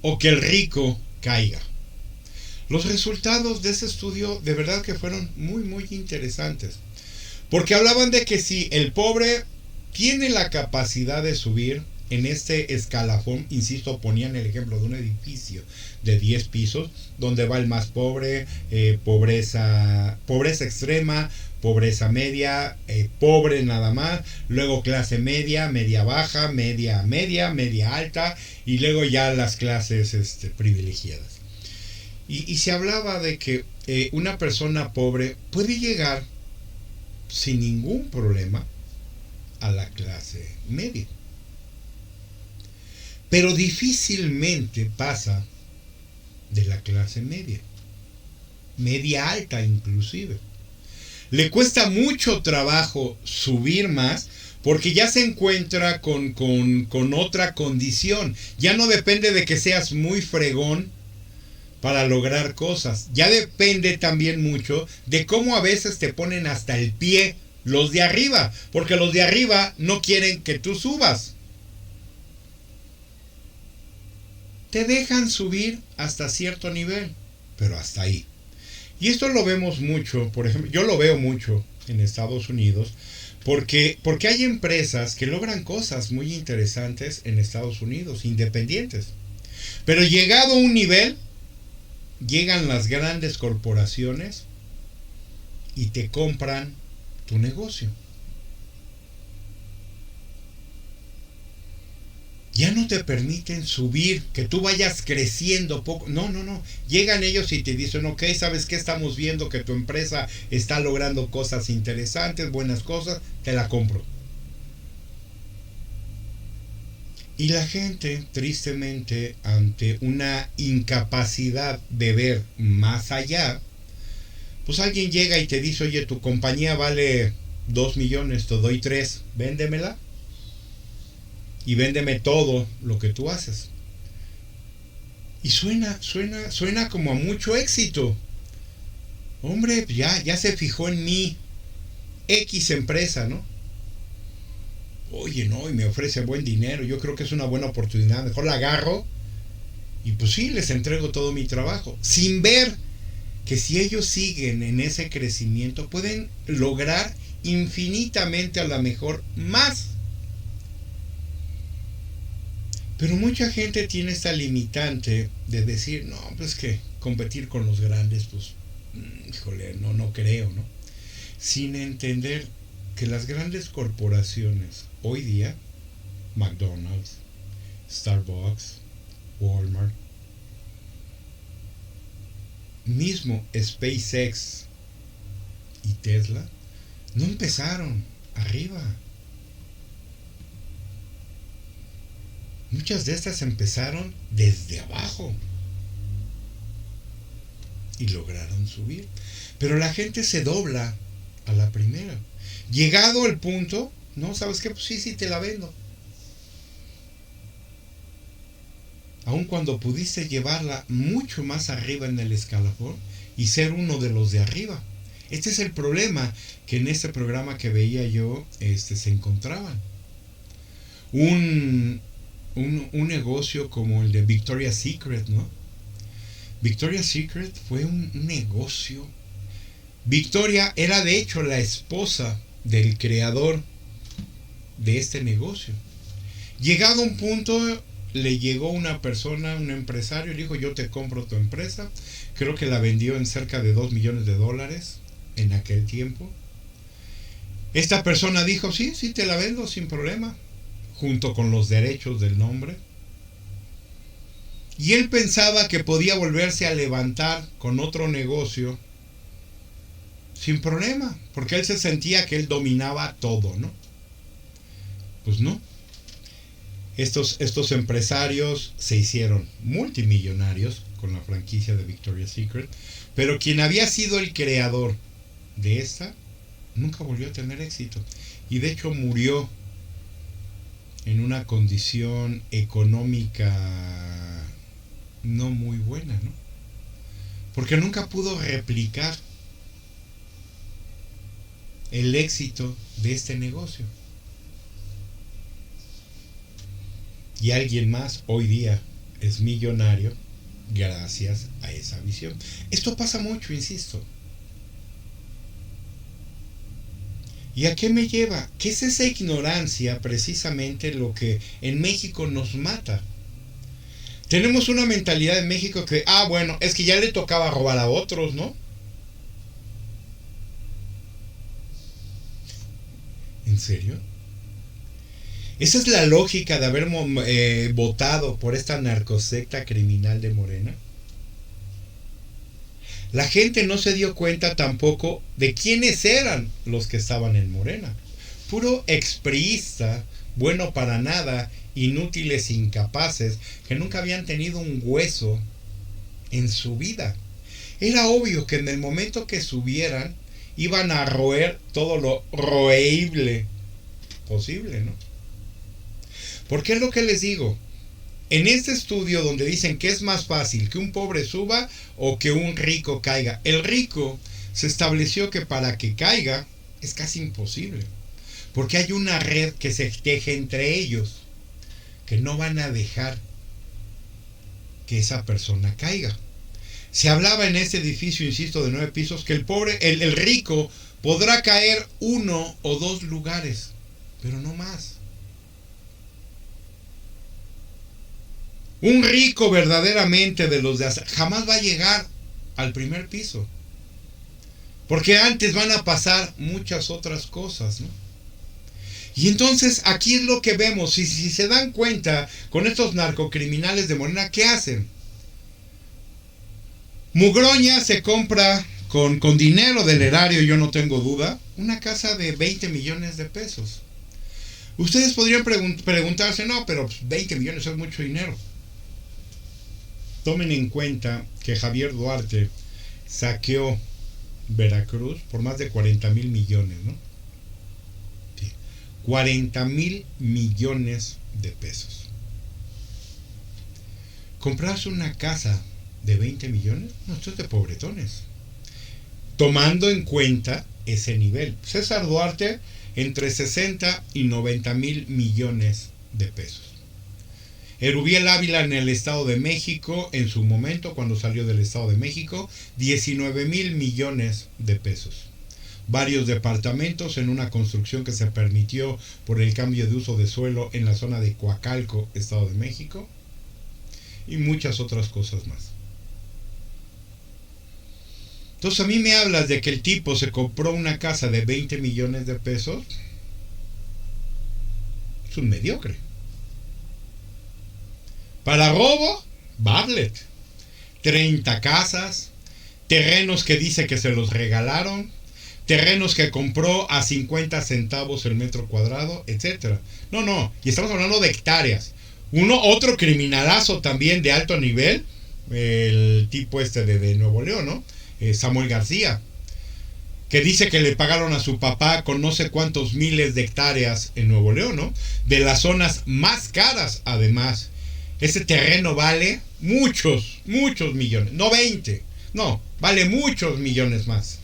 o que el rico caiga. Los resultados de ese estudio de verdad que fueron muy interesantes, porque hablaban de que si el pobre tiene la capacidad de subir en este escalafón, insisto, ponían el ejemplo de un edificio de 10 pisos, donde va el más pobre, pobreza extrema, pobreza media, pobre nada más, luego clase media, media baja, media alta, y luego ya las clases privilegiadas. Y se hablaba de que una persona pobre puede llegar sin ningún problema a la clase media, pero difícilmente pasa de la clase media alta inclusive. Le cuesta mucho trabajo subir más porque ya se encuentra con otra condición. Ya no depende de que seas muy fregón para lograr cosas. Ya depende también mucho de cómo a veces te ponen hasta el pie los de arriba, porque los de arriba no quieren que tú subas. Te dejan subir hasta cierto nivel, pero hasta ahí. Y esto lo vemos mucho, por ejemplo, yo lo veo mucho en Estados Unidos, porque hay empresas que logran cosas muy interesantes en Estados Unidos, independientes. Pero llegado a un nivel, llegan las grandes corporaciones y te compran tu negocio. ya no te permiten subir, que tú vayas creciendo poco. No, no, no. Llegan ellos y te dicen, ok, ¿sabes qué? Estamos viendo que tu empresa está logrando cosas interesantes, buenas cosas, te la compro. Y la gente, tristemente, ante una incapacidad de ver más allá, pues alguien llega y te dice, oye, tu compañía vale 2 millones, te doy 3, véndemela y véndeme todo lo que tú haces. Y suena como a mucho éxito. Hombre, ya se fijó en mí X empresa, ¿no? Oye, no, y me ofrece buen dinero, yo creo que es una buena oportunidad, mejor la agarro y pues sí, les entrego todo mi trabajo, sin ver que si ellos siguen en ese crecimiento pueden lograr infinitamente a lo mejor más. Pero mucha gente tiene esta limitante de decir, no, pues que competir con los grandes, pues, híjole, no creo, ¿no? Sin entender que las grandes corporaciones hoy día, McDonald's, Starbucks, Walmart, mismo SpaceX y Tesla, no empezaron arriba. Muchas de estas empezaron desde abajo y lograron subir. Pero la gente se dobla a la primera. Llegado el punto, no, ¿sabes qué? Pues sí, te la vendo. Aun cuando pudiste llevarla mucho más arriba en el escalafón y ser uno de los de arriba. Este es el problema que en este programa que veía yo se encontraban. Un negocio como el de Victoria's Secret, ¿no? Victoria's Secret fue un negocio. Victoria era de hecho la esposa del creador de este negocio. Llegado a un punto, le llegó una persona, un empresario, y le dijo, yo te compro tu empresa. Creo que la vendió en cerca de $2 millones en aquel tiempo. Esta persona dijo, sí, te la vendo sin problema, junto con los derechos del nombre. Y él pensaba que podía volverse a levantar con otro negocio sin problema, porque él se sentía que él dominaba todo, ¿no? Pues no. Estos empresarios se hicieron multimillonarios con la franquicia de Victoria's Secret, pero quien había sido el creador de esta nunca volvió a tener éxito. Y de hecho murió en una condición económica no muy buena, ¿no? Porque nunca pudo replicar el éxito de este negocio. Y alguien más hoy día es millonario gracias a esa visión. Esto pasa mucho, insisto. ¿Y a qué me lleva? ¿Qué es esa ignorancia precisamente lo que en México nos mata? Tenemos una mentalidad en México que, bueno, es que ya le tocaba robar a otros, ¿no? ¿En serio? ¿Esa es la lógica de haber votado por esta narcosecta criminal de Morena? La gente no se dio cuenta tampoco de quiénes eran los que estaban en Morena. Puro expriista, bueno para nada, inútiles, incapaces, que nunca habían tenido un hueso en su vida. Era obvio que en el momento que subieran, iban a roer todo lo roeíble posible, ¿no? Porque es lo que les digo. En este estudio donde dicen que es más fácil que un pobre suba o que un rico caiga, el rico se estableció que para que caiga es casi imposible, porque hay una red que se teje entre ellos, que no van a dejar que esa persona caiga. Se hablaba en este edificio, insisto, de 9 pisos, que el rico podrá caer 1 o 2 lugares, pero no más. Un rico verdaderamente de los de jamás va a llegar al primer piso, porque antes van a pasar muchas otras cosas, ¿no? Y entonces aquí es lo que vemos. Si se dan cuenta con estos narcocriminales de Morena, ¿qué hacen? Mugroña se compra con dinero del erario, yo no tengo duda, una casa de 20 millones de pesos. Ustedes podrían preguntarse, no, pero 20 millones es mucho dinero. Tomen en cuenta que Javier Duarte saqueó Veracruz por más de 40 mil millones, ¿no? Sí. 40 mil millones de pesos. Comprarse una casa de 20 millones, no, esto es de pobretones. Tomando en cuenta ese nivel. César Duarte, entre 60 y 90 mil millones de pesos. Erubiel Ávila en el Estado de México, en su momento, cuando salió del Estado de México, 19 mil millones de pesos. Varios departamentos en una construcción que se permitió por el cambio de uso de suelo en la zona de Coacalco, Estado de México, y muchas otras cosas más. Entonces a mí me hablas de que el tipo se compró una casa de 20 millones de pesos. Es un mediocre. Para robo, Bartlett. 30 casas, terrenos que dice que se los regalaron, terrenos que compró a 50 centavos el metro cuadrado, etc. No, y estamos hablando de hectáreas. Otro criminalazo también de alto nivel, el tipo de Nuevo León, ¿no? Samuel García, que dice que le pagaron a su papá con no sé cuántos miles de hectáreas en Nuevo León, ¿no? De las zonas más caras, además. Ese terreno vale muchos millones, no 20, no, vale muchos millones más.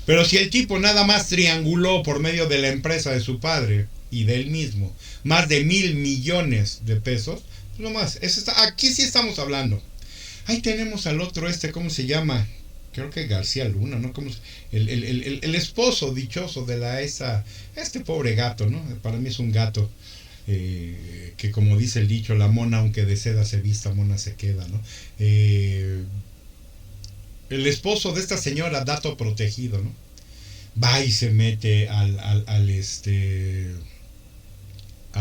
Pero si el tipo nada más trianguló por medio de la empresa de su padre y de él mismo más de 1,000 millones de pesos, pues nomás, aquí sí estamos hablando. Ahí tenemos al otro ¿cómo se llama? Creo que García Luna, ¿no? Como el esposo dichoso de este pobre gato, ¿no? Para mí es un gato. Que como dice el dicho, la mona aunque de seda se vista, mona se queda, ¿no? El esposo de esta señora, dato protegido, ¿no? Va y se mete a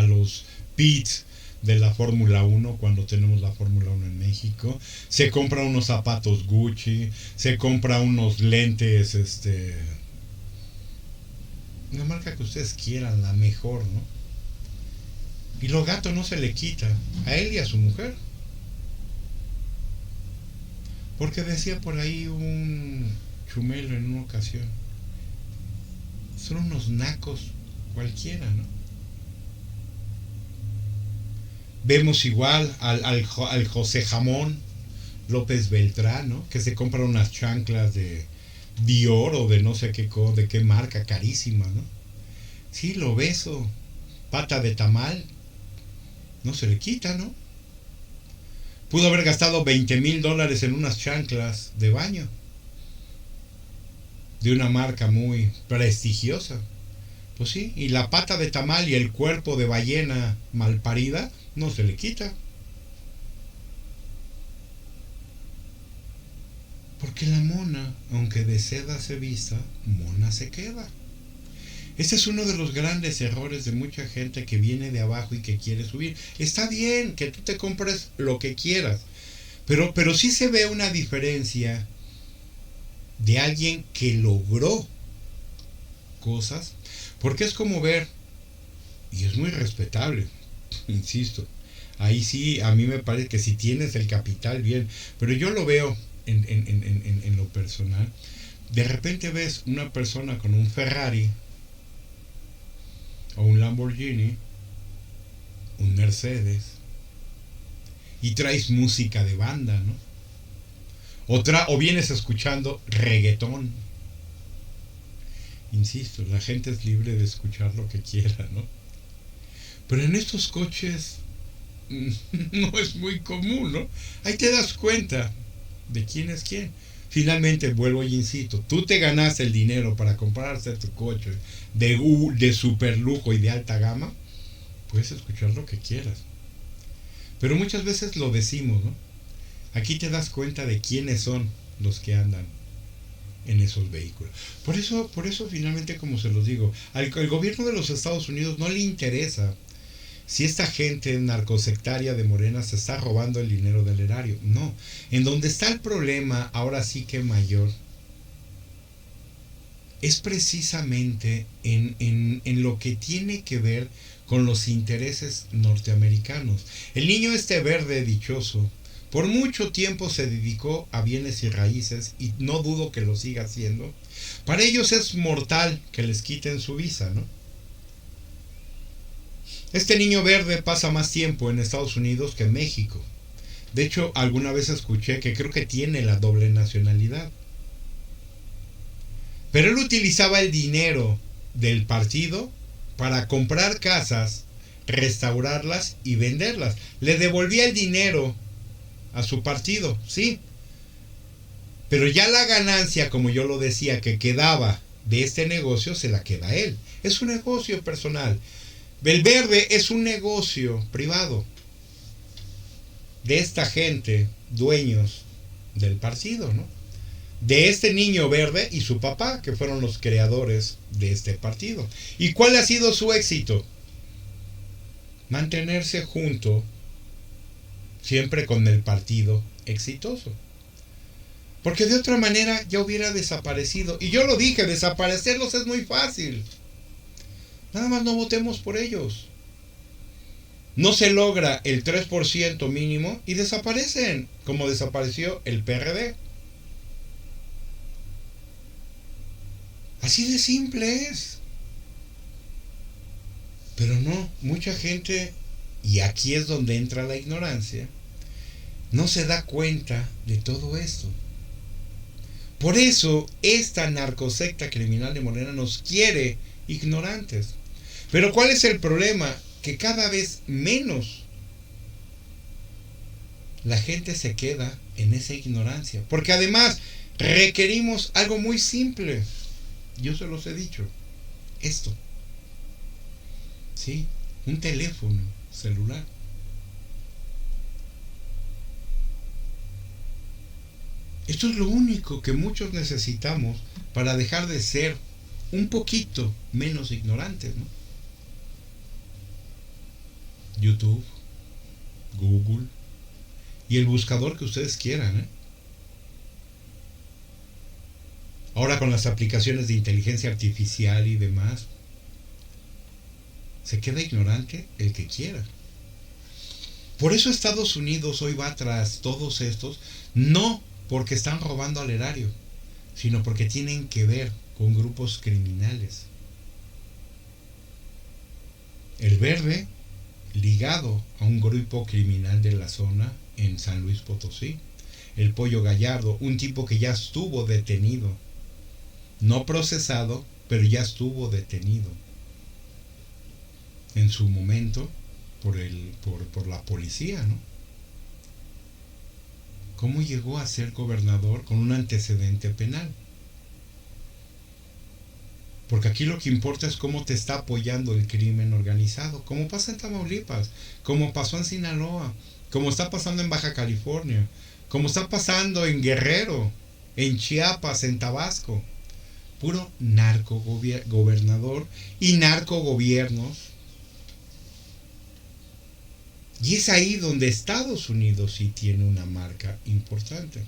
los pits de la Fórmula 1 cuando tenemos la Fórmula 1 en México, se compra unos zapatos Gucci, se compra unos lentes, una marca que ustedes quieran, la mejor, ¿no? Y lo gato no se le quita a él y a su mujer. Porque decía por ahí un chumelo en una ocasión, son unos nacos cualquiera, ¿no? Vemos igual al José Jamón López Beltrán, ¿no? Que se compra unas chanclas de Dior o de no sé de qué marca, carísimas, ¿no? Sí, lo beso, pata de tamal, no se le quita, ¿no? Pudo haber gastado $20,000 en unas chanclas de baño de una marca muy prestigiosa. Pues sí, y la pata de tamal y el cuerpo de ballena malparida no se le quita. Porque la mona, aunque de seda se vista, mona se queda. Este es uno de los grandes errores de mucha gente que viene de abajo y que quiere subir. Está bien que tú te compres lo que quieras, pero sí se ve una diferencia de alguien que logró cosas, porque es como ver, y es muy respetable, insisto, ahí sí a mí me parece que si tienes el capital, bien, pero yo lo veo en lo personal. De repente ves una persona con un Ferrari o un Lamborghini, un Mercedes, y traes música de banda, ¿no? O vienes escuchando reggaetón. Insisto, la gente es libre de escuchar lo que quiera, ¿no? Pero en estos coches no es muy común, ¿no? Ahí te das cuenta de quién es quién. Finalmente, vuelvo y insisto, tú te ganaste el dinero para comprarse tu coche de super lujo y de alta gama, puedes escuchar lo que quieras. Pero muchas veces lo decimos, ¿no? Aquí te das cuenta de quiénes son los que andan en esos vehículos. Por eso finalmente, como se los digo, al gobierno de los Estados Unidos no le interesa si esta gente narcosectaria de Morena se está robando el dinero del erario. No. En donde está el problema, ahora sí que mayor, es precisamente en lo que tiene que ver con los intereses norteamericanos. El niño este verde dichoso, por mucho tiempo se dedicó a bienes y raíces, y no dudo que lo siga haciendo. Para ellos es mortal que les quiten su visa, ¿no? Este niño verde pasa más tiempo en Estados Unidos que en México. De hecho, alguna vez escuché que creo que tiene la doble nacionalidad. Pero él utilizaba el dinero del partido para comprar casas, restaurarlas y venderlas. Le devolvía el dinero a su partido, sí. Pero ya la ganancia, como yo lo decía, que quedaba de este negocio, se la queda a él. Es un negocio personal. El verde es un negocio privado de esta gente, dueños del partido, ¿no? De este niño verde y su papá, que fueron los creadores de este partido. ¿Y cuál ha sido su éxito? Mantenerse junto, siempre con el partido exitoso. Porque de otra manera ya hubiera desaparecido. Y yo lo dije, desaparecerlos es muy fácil. Nada más no votemos por ellos. No se logra el 3% mínimo y desaparecen, como desapareció el PRD. Así de simple es. Pero no, mucha gente, y aquí es donde entra la ignorancia, no se da cuenta de todo esto. Por eso esta narcosecta criminal de Morena nos quiere ignorantes. Pero ¿cuál es el problema? Que cada vez menos la gente se queda en esa ignorancia. Porque además requerimos algo muy simple. Yo se los he dicho. Esto. ¿Sí? Un teléfono celular. Esto es lo único que muchos necesitamos para dejar de ser un poquito menos ignorantes, ¿no? YouTube, Google y el buscador que ustedes quieran, ¿eh? Ahora con las aplicaciones de inteligencia artificial y demás, se queda ignorante el que quiera. Por eso Estados Unidos hoy va tras todos estos, no porque están robando al erario, sino porque tienen que ver con grupos criminales. El verde ligado a un grupo criminal de la zona en San Luis Potosí. El Pollo Gallardo, un tipo que ya estuvo detenido, no procesado, pero ya estuvo detenido en su momento por la policía, ¿no? ¿Cómo llegó a ser gobernador con un antecedente penal? Porque aquí lo que importa es cómo te está apoyando el crimen organizado, como pasa en Tamaulipas, como pasó en Sinaloa, como está pasando en Baja California, como está pasando en Guerrero, en Chiapas, en Tabasco. Puro narco gobernador y narco gobiernos. Y es ahí donde Estados Unidos sí tiene una marca importante.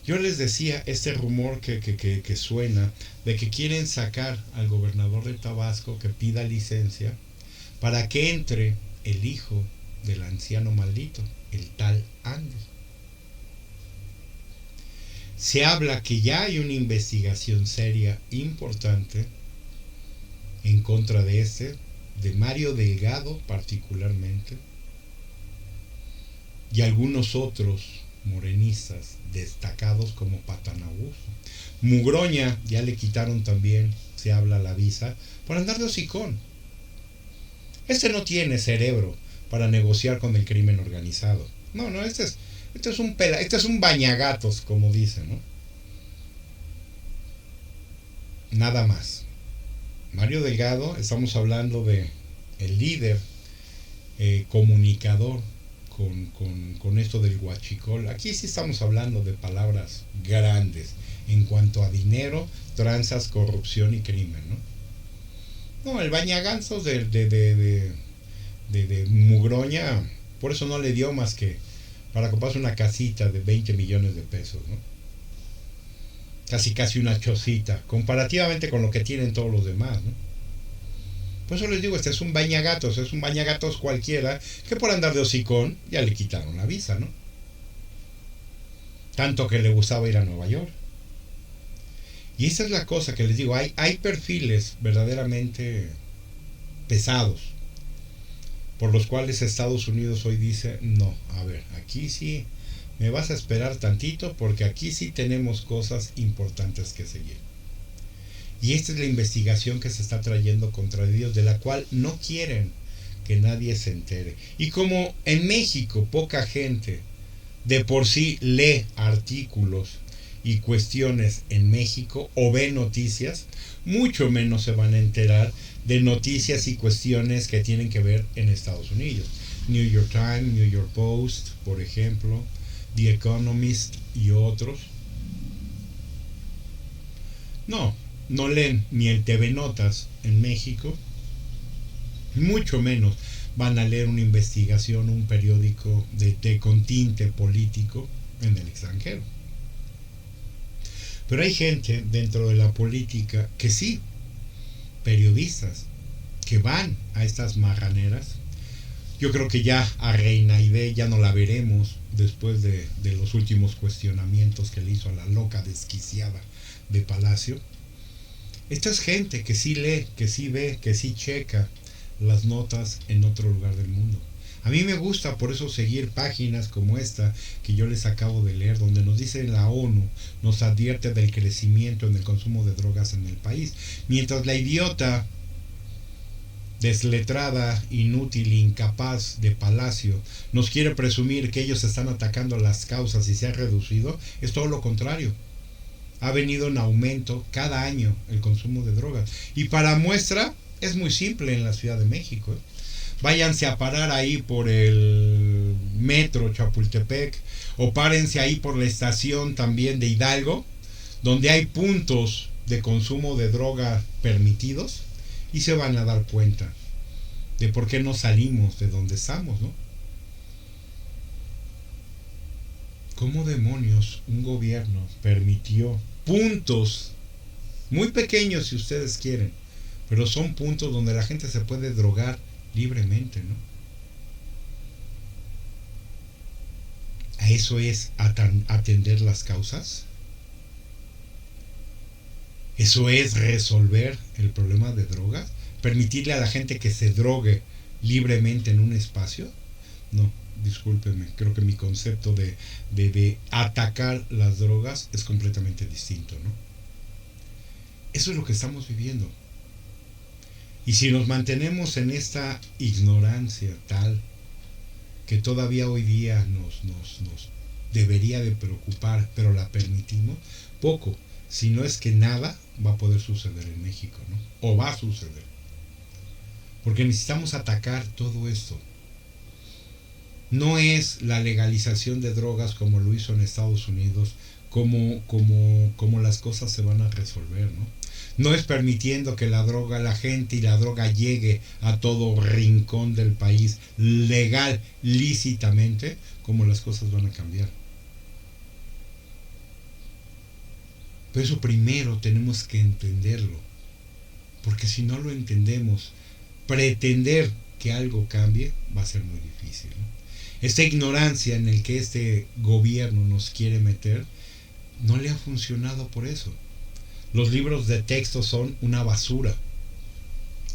Yo les decía, este rumor que suena de que quieren sacar al gobernador de Tabasco que pida licencia para que entre el hijo del anciano maldito, el tal Andes. Se habla que ya hay una investigación seria importante en contra de Mario Delgado particularmente, y algunos otros morenistas destacados como Patanabuso. Mugroña ya le quitaron también, se habla, la visa por andar de hocicón. Este no tiene cerebro para negociar con el crimen organizado. No, este es un bañagatos, como dicen, ¿no? Nada más. Mario Delgado, estamos hablando de el líder comunicador con esto del huachicol. Aquí sí estamos hablando de palabras grandes en cuanto a dinero, tranzas, corrupción y crimen, ¿no? No, el bañaganzos de Mugroña, por eso no le dio más que para comprarse una casita de 20 millones de pesos, ¿no? Casi una chocita, comparativamente con lo que tienen todos los demás, ¿no? Por eso les digo, este es un bañagatos cualquiera que por andar de hocicón ya le quitaron la visa, ¿no? Tanto que le gustaba ir a Nueva York. Y esa es la cosa que les digo, hay perfiles verdaderamente pesados por los cuales Estados Unidos hoy dice, no, a ver, aquí sí me vas a esperar tantito porque aquí sí tenemos cosas importantes que seguir. Y esta es la investigación que se está trayendo contra ellos, de la cual no quieren que nadie se entere. Y como en México poca gente de por sí lee artículos y cuestiones en México o ve noticias, mucho menos se van a enterar de noticias y cuestiones que tienen que ver en Estados Unidos. New York Times, New York Post, por ejemplo, The Economist y otros. No leen ni el TV Notas en México, mucho menos van a leer una investigación, un periódico con tinte político en el extranjero. Pero hay gente dentro de la política que sí, periodistas, que van a estas marraneras. Yo creo que ya a Reina Aide ya no la veremos después de los últimos cuestionamientos que le hizo a la loca desquiciada de Palacio. Esta es gente que sí lee, que sí ve, que sí checa las notas en otro lugar del mundo. A mí me gusta por eso seguir páginas como esta que yo les acabo de leer, donde nos dice la ONU, nos advierte del crecimiento en el consumo de drogas en el país. Mientras la idiota, desletrada, inútil, incapaz de Palacio nos quiere presumir que ellos están atacando las causas y se ha reducido, es todo lo contrario. Ha venido en aumento cada año el consumo de drogas. Y para muestra, es muy simple en la Ciudad de México. Váyanse a parar ahí por el metro Chapultepec o párense ahí por la estación también de Hidalgo, donde hay puntos de consumo de droga permitidos, y se van a dar cuenta de por qué no salimos de donde estamos, ¿no? ¿Cómo demonios un gobierno permitió puntos muy pequeños, si ustedes quieren, pero son puntos donde la gente se puede drogar libremente, ¿no? ¿A eso es atender las causas? ¿Eso es resolver el problema de drogas? ¿Permitirle a la gente que se drogue libremente en un espacio? No, discúlpenme, creo que mi concepto de atacar las drogas es completamente distinto, ¿no? Eso es lo que estamos viviendo. Y si nos mantenemos en esta ignorancia tal que todavía hoy día nos debería de preocupar, pero la permitimos, poco, si no es que nada, va a poder suceder en México, ¿no? O va a suceder. Porque necesitamos atacar todo esto. No es la legalización de drogas como lo hizo en Estados Unidos, como las cosas se van a resolver, ¿no? No es permitiendo que la gente y la droga llegue a todo rincón del país legal, lícitamente, como las cosas van a cambiar. Pero eso primero tenemos que entenderlo, porque si no lo entendemos, pretender que algo cambie va a ser muy difícil, ¿no? Esta ignorancia en el que este gobierno nos quiere meter no le ha funcionado por eso. Los libros de texto son una basura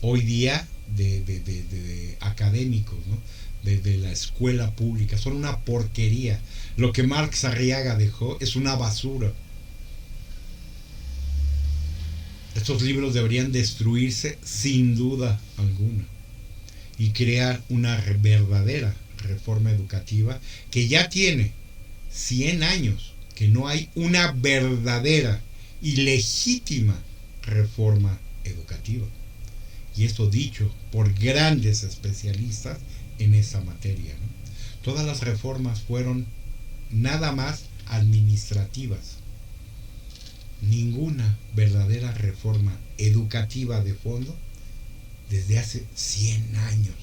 hoy día de académicos, ¿no? De la escuela pública, son una porquería. Lo que Marx Arriaga dejó es una basura. Estos libros deberían destruirse sin duda alguna y crear una verdadera reforma educativa que ya tiene 100 años que no hay una verdadera y legítima reforma educativa. Y esto dicho por grandes especialistas en esa materia, ¿no? Todas las reformas fueron nada más administrativas. Ninguna verdadera reforma educativa de fondo desde hace 100 años.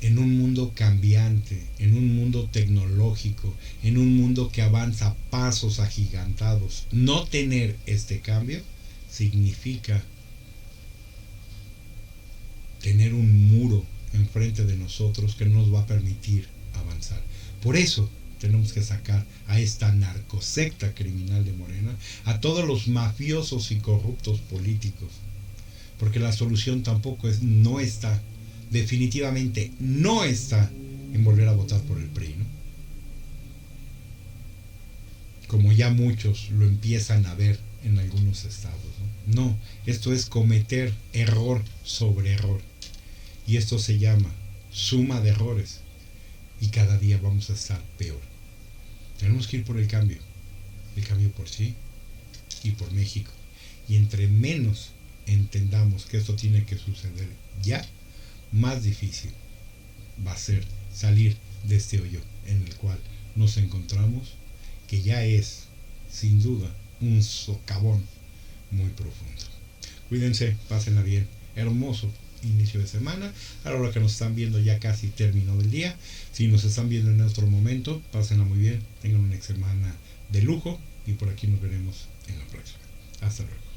En un mundo cambiante, en un mundo tecnológico, en un mundo que avanza a pasos agigantados, no tener este cambio significa tener un muro enfrente de nosotros que no nos va a permitir avanzar. Por eso tenemos que sacar a esta narcosecta criminal de Morena, a todos los mafiosos y corruptos políticos, porque la solución tampoco no está, definitivamente no está en volver a votar por el PRI, ¿no? Como ya muchos lo empiezan a ver en algunos estados, ¿no? No, esto es cometer error sobre error, y esto se llama suma de errores, y cada día vamos a estar peor. Tenemos que ir por el cambio por sí y por México, y entre menos entendamos que esto tiene que suceder ya, más difícil va a ser salir de este hoyo en el cual nos encontramos, que ya es sin duda un socavón muy profundo. Cuídense, pásenla bien, hermoso inicio de semana. A la hora que nos están viendo ya casi término del día. Si nos están viendo en otro momento, pásenla muy bien, tengan una semana de lujo y por aquí nos veremos en la próxima. Hasta luego.